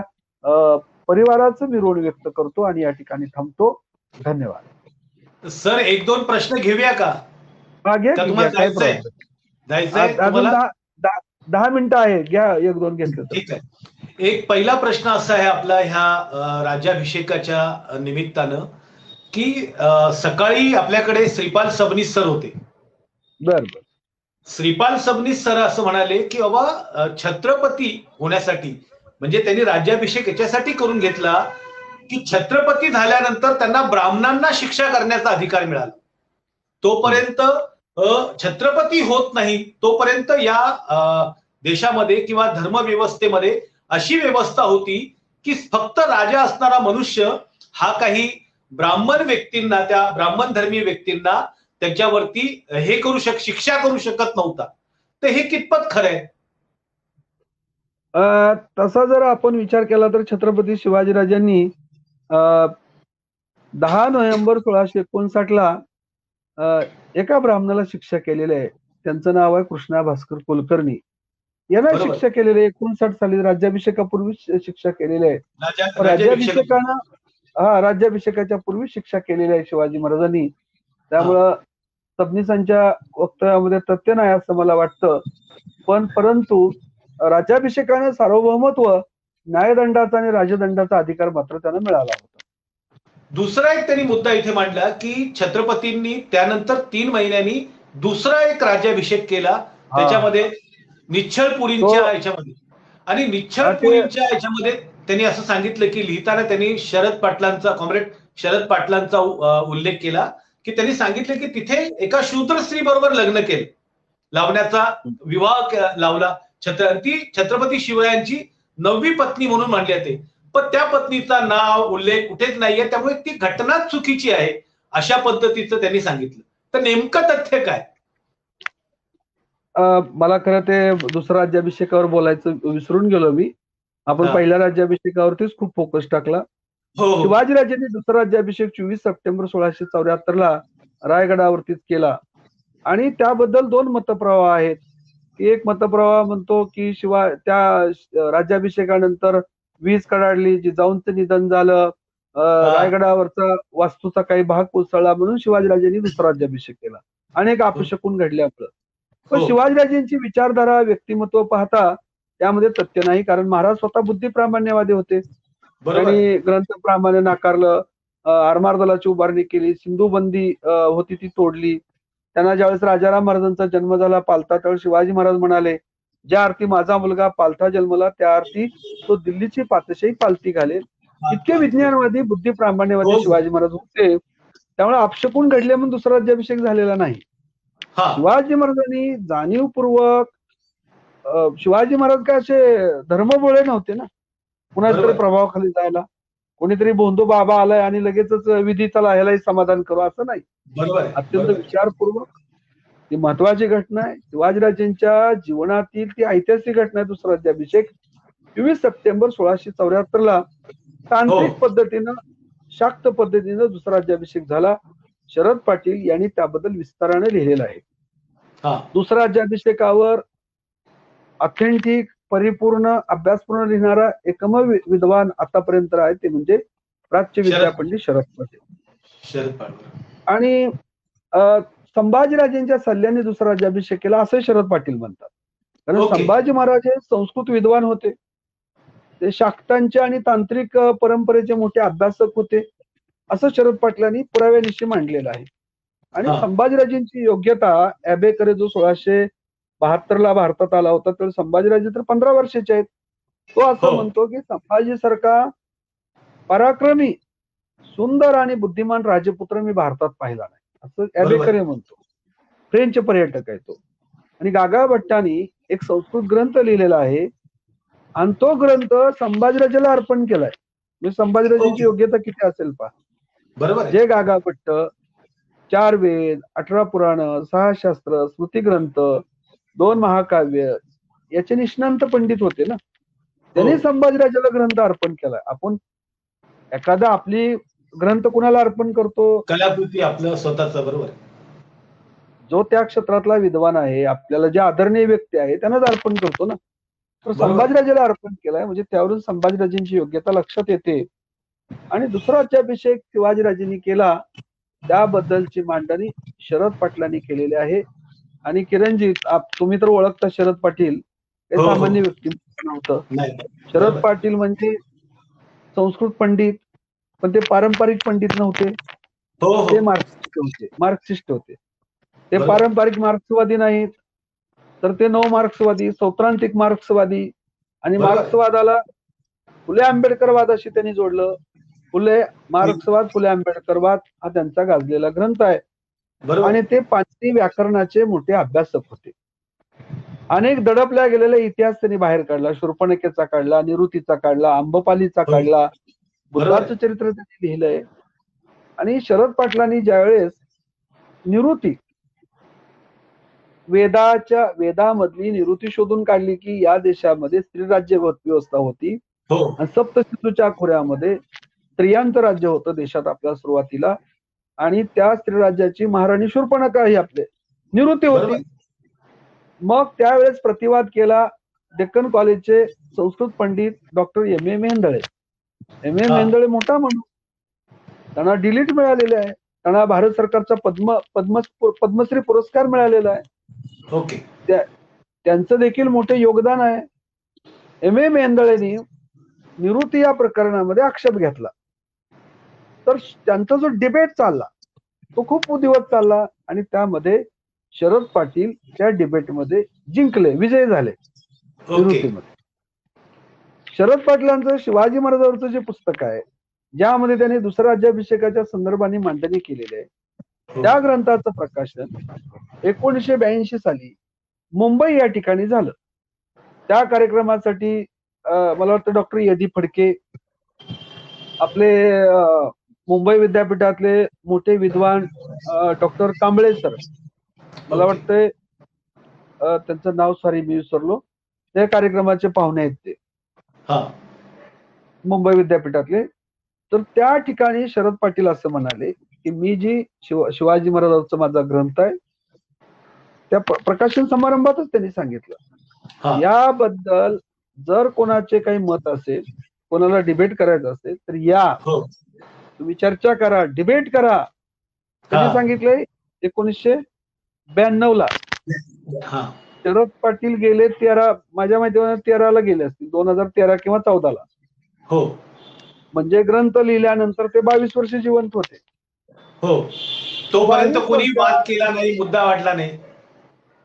A: परिवाराचं मी ऋण व्यक्त करतो आणि या ठिकाणी थांबतो. धन्यवाद.
B: सर, एक दोन प्रश्न घेऊया का?
A: अजून 10 मिनिटं आहे, घ्या एक दोन घेतलं.
B: ठीक आहे. एक पहिला प्रश्न असा आहे आपला ह्या राज्याभिषेकाच्या निमित्तानं की सकाळी आपल्याकडे श्रीपाल सबनीस सर होते.
A: बरोबर.
B: श्रीपाल सबनीस सर असं म्हणाले की बाबा छत्रपती होण्यासाठी म्हणजे त्यांनी राज्याभिषेक याच्यासाठी करून घेतला की छत्रपती झाल्यानंतर त्यांना ब्राह्मणांना शिक्षा करण्याचा अधिकार मिळाला. तोपर्यंत छत्रपती होत नाही तोपर्यंत या देशामध्ये किंवा धर्मव्यवस्थेमध्ये अशी व्यवस्था होती की फक्त राजा असणारा मनुष्य हा काही ब्राह्मण व्यक्तींना, त्या ब्राह्मण धर्मीय व्यक्तींना त्याच्यावरती हे शिक्षा करू शकत नव्हता. तर हे कितपत खरंय?
A: तसा जर आपण विचार केला तर छत्रपती शिवाजीराजांनी 10 नोव्हेंबर 1659 ला एका ब्राह्मणाला शिक्षा केलेली आहे. त्यांचं नाव आहे कृष्णा भास्कर कुलकर्णी. यांना शिक्षा केलेली आहे. 59 साली राज्याभिषेकापूर्वी शिक्षा केलेली आहे. राज्याभिषेकाच्या पूर्वी शिक्षा केलेली आहे शिवाजी महाराजांनी. त्यामुळं सबनीसांच्या वक्तव्यामध्ये तथ्य नाही असं मला वाटतं. परंतु राज्याभिषेकानं सार्वभौमत्व, न्यायदंडाचा आणि राजदंडाचा अधिकार मात्र त्यांना मिळाला होता.
B: दुसरा एक त्यांनी मुद्दा इथे मांडला की छत्रपतींनी त्यानंतर 3 महिन्यांनी दुसरा एक राज्याभिषेक केला, त्याच्यामध्ये निश्चलपुरींच्या याच्यामध्ये. आणि
A: ते
B: निश्चलपुरींच्या याच्यामध्ये त्यांनी असं सांगितलं की लिहिताना त्यांनी शरद पाटलांचा, कॉम्रेड शरद पाटलांचा उल्लेख केला की त्यांनी सांगितलं की तिथे एका शूद्र स्त्री बरोबर लग्न केलं, लावण्याचा विवाह लावला. ती छत्रपती शिवरायांची 9वी पत्नी म्हणून मानली जाते, पण त्या पत्नीचा नाव उल्लेख कुठेच नाहीये, त्यामुळे ती घटनाच चुकीची आहे अशा पद्धतीचं त्यांनी सांगितलं. तर नेमकं तथ्य काय?
A: मला खरं ते दुसऱ्या राज्याभिषेकावर बोलायचं विसरून गेलो मी. आपण पहिल्या राज्याभिषेकावरतीच खूप फोकस टाकला. शिवाजीराजांनी दुसरा राज्याभिषेक 24 सप्टेंबर 1674 रायगडावरतीच केला आणि त्याबद्दल 2 मतप्रवाह आहेत. एक मतप्रवाह म्हणतो की त्या राज्याभिषेकानंतर वीज कडाडली, जिजाऊंचं निधन झालं, रायगडावरचा वास्तूचा काही भाग कोसळला म्हणून शिवाजीराजांनी दुसरा राज्याभिषेक केला. अनेक अपशकुन घडल्यामुळं. पण शिवाजीराजांची विचारधारा, व्यक्तिमत्व पाहता त्यामध्ये तथ्य नाही, कारण महाराज स्वतः बुद्धिप्रामाण्यवादी होते. त्यांनी ग्रंथप्रामाण्य नाकारलं, आरमार दलाची उभारणी केली, सिंधुबंदी होती ती तोडली. त्यांना ज्यावेळेस राजाराम महाराजांचा जन्म झाला पालथा, त्यावेळेस शिवाजी महाराज म्हणाले, ज्या अर्थी माझा मुलगा पालथा जन्मला त्या अर्थी तो दिल्लीची पातशाही पालथी घालेल. इतके विज्ञानवादी, बुद्धिप्रामाण्यवादी शिवाजी महाराज होते. त्यामुळे अपशकुन घडले म्हणून दुसरा राज्याभिषेक झालेला नाही. शिवाजी महाराजांनी जाणीवपूर्वक, शिवाजी महाराज काय असे धर्मबोळे नव्हते ना, कुणाच्या तरी प्रभावाखाली जायला. कोणीतरी बोंधू बाबा आलाय आणि लगेचच विधी चला ह्यालाही समाधान करू असं नाही. अत्यंत विचारपूर्वक ती महत्वाची घटना आहे. शिवाजीराजांच्या जीवनातील ती ऐतिहासिक घटना आहे. दुसरा राज्याभिषेक 24 सप्टेंबर 1674 तांत्रिक पद्धतीनं, शाक्त पद्धतीनं दुसरा राज्याभिषेक झाला. शरद पाटील यांनी त्याबद्दल विस्ताराने लिहिलेलं आहे. दुसऱ्या राज्याभिषेकावर ऑथेंटिक, परिपूर्ण, अभ्यासपूर्ण लिहिणारा एकमेव विद्वान आतापर्यंत आहे ते म्हणजे प्राच्य विद्या पंडित शरद पाटील. आणि संभाजीराजांच्या सल्ल्याने दुसरा राज्याभिषेक केला असं शरद पाटील म्हणतात. कारण संभाजी महाराज हे संस्कृत विद्वान होते, ते शाक्तांचे आणि तांत्रिक परंपरेचे मोठे अभ्यासक होते असं शरद पाटलांनी पुराव्यानिशी मांडलेलं आहे. आणि संभाजीराजांची योग्यता ॲबेकडे जो 1672 भारतात आला होता, तर संभाजीराजे तर 15 वर्षाचे आहेत. तो असं म्हणतो की संभाजीसारखा पराक्रमी, सुंदर आणि बुद्धिमान राजपुत्र मी भारतात पाहिला नाही असं ॲबेकडे म्हणतो. फ्रेंच पर्यटक आहे तो. आणि गागा भट्टांनी एक संस्कृत ग्रंथ लिहिलेला आहे आणि तो ग्रंथ संभाजीराजाला अर्पण केलाय. म्हणजे संभाजीराजांची योग्यता किती असेल पहा.
B: बरोबर.
A: जे गागा भट्ट 4 वेद, 18 पुराण, 6 शास्त्र, स्मृती ग्रंथ, 2 महाकाव्य याचे निष्णांत पंडित होते ना, त्यांनी संभाजीराजाला ग्रंथ अर्पण केलाय. आपण एखादा आपली ग्रंथ कुणाला अर्पण करतो?
B: कलाकृती आपलं स्वतःचा. बरोबर.
A: जो त्या क्षेत्रातला विद्वान आहे, आपल्याला जे आदरणीय व्यक्ती आहे त्यांनाच अर्पण करतो ना. तर संभाजीराजाला अर्पण केलाय म्हणजे त्यावरून संभाजीराजांची योग्यता लक्षात येते. आणि दुसरा राज्याभिषेक शिवाजीराजांनी केला त्याबद्दलची मांडणी शरद पाटलांनी केलेली आहे. आणि किरणजी, तुम्ही तर ओळखता शरद पाटील, हे सामान्य व्यक्ती नव्हतं. शरद पाटील म्हणजे संस्कृत पंडित, पण ते पारंपरिक पंडित नव्हते, ते मार्क्सिस्ट होते. ते पारंपरिक मार्क्सवादी नाहीत, तर ते नव मार्क्सवादी, सौत्रांतिक मार्क्सवादी. आणि मार्क्सवादाला फुले आंबेडकरवादाशी त्यांनी जोडलं. फुले मार्क्सवाद, फुले आंबेडकरवाद हा त्यांचा गाजलेला ग्रंथ आहे. आणि ते पाचवी व्याकरणाचे मोठे अभ्यासक होते. अनेक दडपल्या गेलेला इतिहास त्यांनी बाहेर काढला. शूर्पणखेचा काढला, निवृत्तीचा काढला, आंबपालीचा काढला, बुद्धाचं चरित्र त्यांनी लिहिलंय. आणि शरद पाटलांनी ज्यावेळेस निवृत्ती, वेदामधली निवृत्ती शोधून काढली की या देशामध्ये स्त्रीराज्य व्यवस्था होती आणि सप्तसिंधूच्या खोऱ्यामध्ये स्त्रियांचं राज्य होतं देशात आपल्या सुरुवातीला. आणि त्या स्त्रीराज्याची महाराणी शूर्पणखा ही आपले निवृत्ती होती. मग त्यावेळेस प्रतिवाद केला डेक्कन कॉलेजचे Sanskrit Pandit doctor M.A. Mehendale. M.A. Mehendale मोठा म्हणून त्यांना डिलीट मिळालेले आहे. त्यांना भारत सरकारचा पद्मश्री पुरस्कार मिळालेला आहे. त्यांचं देखील मोठे योगदान आहे. M.A. मेहेंदळेंनी निवृत्ती या प्रकरणामध्ये आक्षेप घेतला. तर त्यांचा जो डिबेट चालला तो खूप दिवस चालला आणि त्यामध्ये शरद पाटील त्या डिबेटमध्ये जिंकले, विजयी झाले निवृत्तीमध्ये. शरद पाटलांचं शिवाजी महाराजांवरचं जे पुस्तक आहे ज्यामध्ये त्यांनी दुसऱ्या राज्याभिषेकाच्या संदर्भाने मांडणी केलेली आहे, त्या ग्रंथाचं प्रकाशन 1982 साली मुंबई या ठिकाणी झालं. त्या कार्यक्रमासाठी मला वाटतं डॉक्टर यदी फडके, आपले मुंबई विद्यापीठातले मोठे विद्वान डॉक्टर कांबळे सर, मला वाटतंय त्यांचं नाव सॉरी मी विसरलो, त्या कार्यक्रमाचे पाहुणे आहेत ते मुंबई विद्यापीठातले. तर त्या ठिकाणी शरद पाटील असं म्हणाले की मी जी शिवाजी महाराजांचा माझा ग्रंथ आहे त्या प्रकाशन समारंभातच त्यांनी सांगितलं याबद्दल जर कोणाचे काही मत असेल, कोणाला डिबेट करायचं असेल तर या तुम्ही चर्चा करा, डिबेट करा. कधी सांगितलंय? 1992 ला. शरद पाटील गेले 13, माझ्या माहितीने 13 गेले असतील, 2013 किंवा 14 ला. म्हणजे ग्रंथ लिहिल्यानंतर ते 22 वर्ष जिवंत होते.
B: तोपर्यंत कोणी वाद केला नाही, मुद्दा वाढला नाही,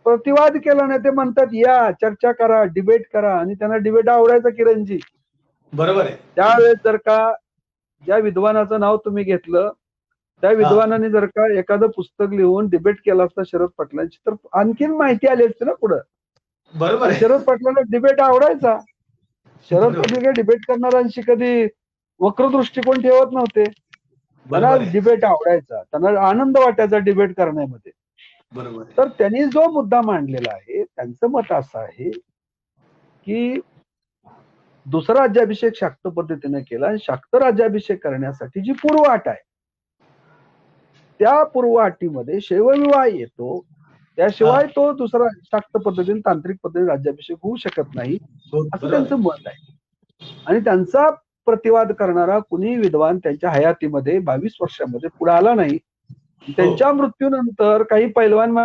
A: प्रतिवाद केला नाही. ते म्हणतात या चर्चा करा, डिबेट करा, आणि त्यांना डिबेट आवडायचा किरणजी.
B: बरोबर आहे.
A: त्यावेळेस जर का ज्या विद्वानाचं नाव तुम्ही घेतलं त्या विद्वानाने जर का एखादं पुस्तक लिहून डिबेट केला असता शरद पाटलांची तर आणखीन माहिती आली असते ना पुढं.
B: बरोबर.
A: शरद पाटलांना डिबेट आवडायचा. शरद पाटील काही डिबेट करणाऱ्यांशी कधी वक्र दृष्टिकोन ठेवत नव्हते. त्यांना डिबेट आवडायचा, त्यांना आनंद वाटायचा डिबेट करण्यामध्ये.
B: बरोबर.
A: तर त्यांनी जो मुद्दा मांडलेला आहे त्यांचं मत असं आहे की दुसरा राज्याभिषेक शाक्त पद्धतीने केला आणि शाक्त राज्याभिषेक करण्यासाठी जी पूर्वअट आहे त्या पूर्वअटीमध्ये शैवविवाह येतो, त्याशिवाय तो दुसरा शाक्त पद्धतीने तांत्रिक पद्धतीने राज्याभिषेक होऊ शकत नाही असं त्यांचं मत आहे. आणि त्यांचा प्रतिवाद करणारा कुणी विद्वान त्यांच्या हयातीमध्ये 22 वर्षामध्ये पुढे आला नाही. त्यांच्या मृत्यूनंतर काही पैलवान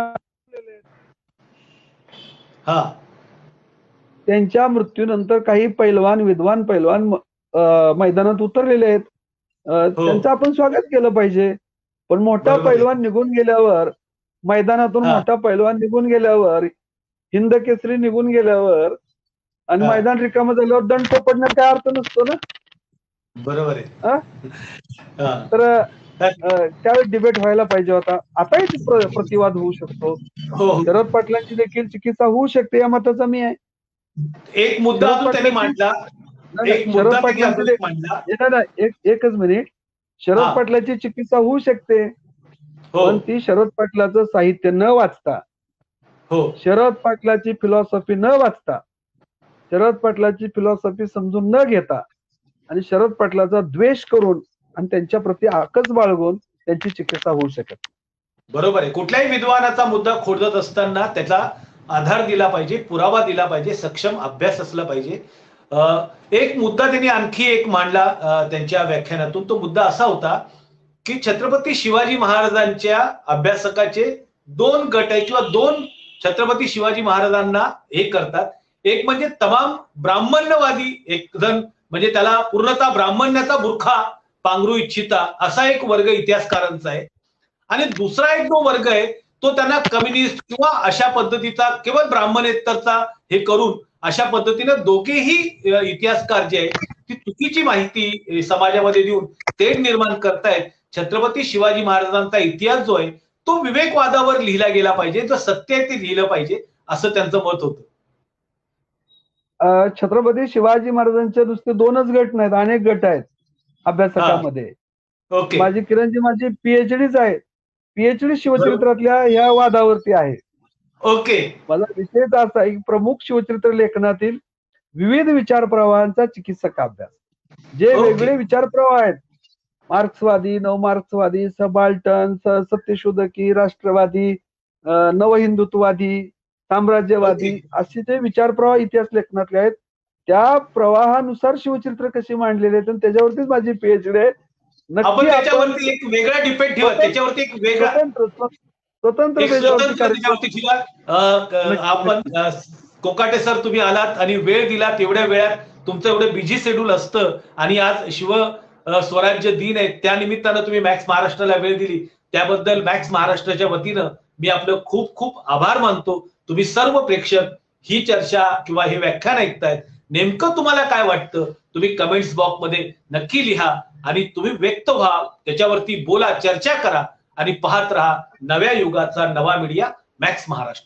A: त्यांच्या मृत्यूनंतर काही पैलवान विद्वान पैलवान मैदानात उतरलेले आहेत. त्यांचं आपण स्वागत केलं पाहिजे. पण मोठा पैलवान निघून गेल्यावर, मैदानातून मोठा पैलवान निघून गेल्यावर, हिंद केसरी निघून गेल्यावर आणि मैदान रिकामं झाल्यावर दंड पडण्यात काय अर्थ नसतो ना.
B: बरोबर आहे.
A: तर त्यावेळेस डिबेट व्हायला पाहिजे होता. आताही प्रतिवाद होऊ शकतो. शरद पाटलांची देखील चिकित्सा होऊ शकते या मताचा मी आहे.
B: एक मुद्दा त्यांनी मांडला,
A: शरद पाटलांची एकच मिनिट, शरद पाटलाची चिकित्सा होऊ शकते पण ती शरद पाटलाचं साहित्य न वाचता, शरद पाटलाची फिलॉसॉफी न वाचता, शरद पाटलाची फिलॉसॉफी समजून न घेता आणि शरद पाटलाचा द्वेष करून आणि त्यांच्या प्रती आकस बाळगून त्यांची चिकित्सा होऊ शकत.
B: बरोबर आहे. कुठल्याही विद्वानाचा मुद्दा खोडत असताना त्याचा आधार दिला पाहिजे, पुरावा दिला पाहिजे, सक्षम अभ्यास असला पाहिजे. एक मुद्दा त्यांनी आणखी एक मांडला त्यांच्या व्याख्यानातून. तो मुद्दा असा होता की छत्रपती शिवाजी महाराजांच्या अभ्यासकाचे 2 गट आहे किंवा 2 छत्रपती शिवाजी महाराजांना हे करतात. एक म्हणजे तमाम ब्राह्मण्यवादी एक जण, म्हणजे त्याला पूर्णतः ब्राह्मण्याचा बुरखा पांघरू इच्छिता असा एक वर्ग इतिहासकारांचा आहे. आणि दुसरा एक जो वर्ग आहे तो त्यांना कम्युनिस्ट किंवा अशा पद्धतीचा केवळ ब्राह्मणेतरचा हे करून अशा पद्धतीने दोघेही इतिहासकार जे आहेत ती चुकीची माहिती समाजामध्ये देऊन तेढ निर्माण करतायत. छत्रपती शिवाजी महाराजांचा इतिहास जो आहे तो विवेकवादावर लिहिला गेला पाहिजे, जो सत्य आहे ते लिहिलं पाहिजे असं त्यांचं मत होतं.
A: छत्रपती शिवाजी महाराजांचे नुसते 2च गट नाहीत, अनेक गट आहेत अभ्यासकामध्ये. माझी किरणजी माझी पीएचडीच आहे. पीएचडी शिवचरित्रातल्या या वादावरती आहे. मला विषयच असा आहे की प्रमुख शिवचरित्र लेखनातील विविध विचार प्रवाहांचा चिकित्सक अभ्यास, जे वेगळे विचार प्रवाह आहेत, मार्क्सवादी, नवमार्क्सवादी, सबाल्टन, सत्यशोधकी, राष्ट्रवादी, नवहिंदुत्ववादी, साम्राज्यवादी असे जे विचार प्रवाह इतिहास लेखनातले आहेत त्या प्रवाहानुसार शिवचरित्र कशी मांडलेले आहेत त्याच्यावरतीच माझी पीएचडी आहे.
B: नक्की त्याच्यावरती एक वेगळा डिपेंड ठेवा, त्याच्यावरती एक वेगळा
A: स्वतंत्र
B: आपण कोकाटे सर तुम्ही आलात आणि वेळ दिलात. एवढ्या वेळात तुमचं एवढं बिझी शेड्यूल असतं आणि आज स्वराज्य दिन आहे, त्या निमित्तानं तुम्ही मॅक्स महाराष्ट्राला वेळ दिली, त्याबद्दल मॅक्स महाराष्ट्राच्या वतीनं मी आपलं खूप खूप आभार मानतो. तुम्ही सर्व प्रेक्षक ही चर्चा किंवा हे व्याख्यान ऐकतायत, नेमकं तुम्हाला काय वाटतं तुम्ही कमेंट्स बॉक्स मध्ये नक्की लिहा आणि तुम्ही व्यक्त व्हा, त्याच्यावरती बोला, चर्चा करा आणि पाहत राहा नव्या युगाचा नवा मीडिया मॅक्स महाराष्ट्र.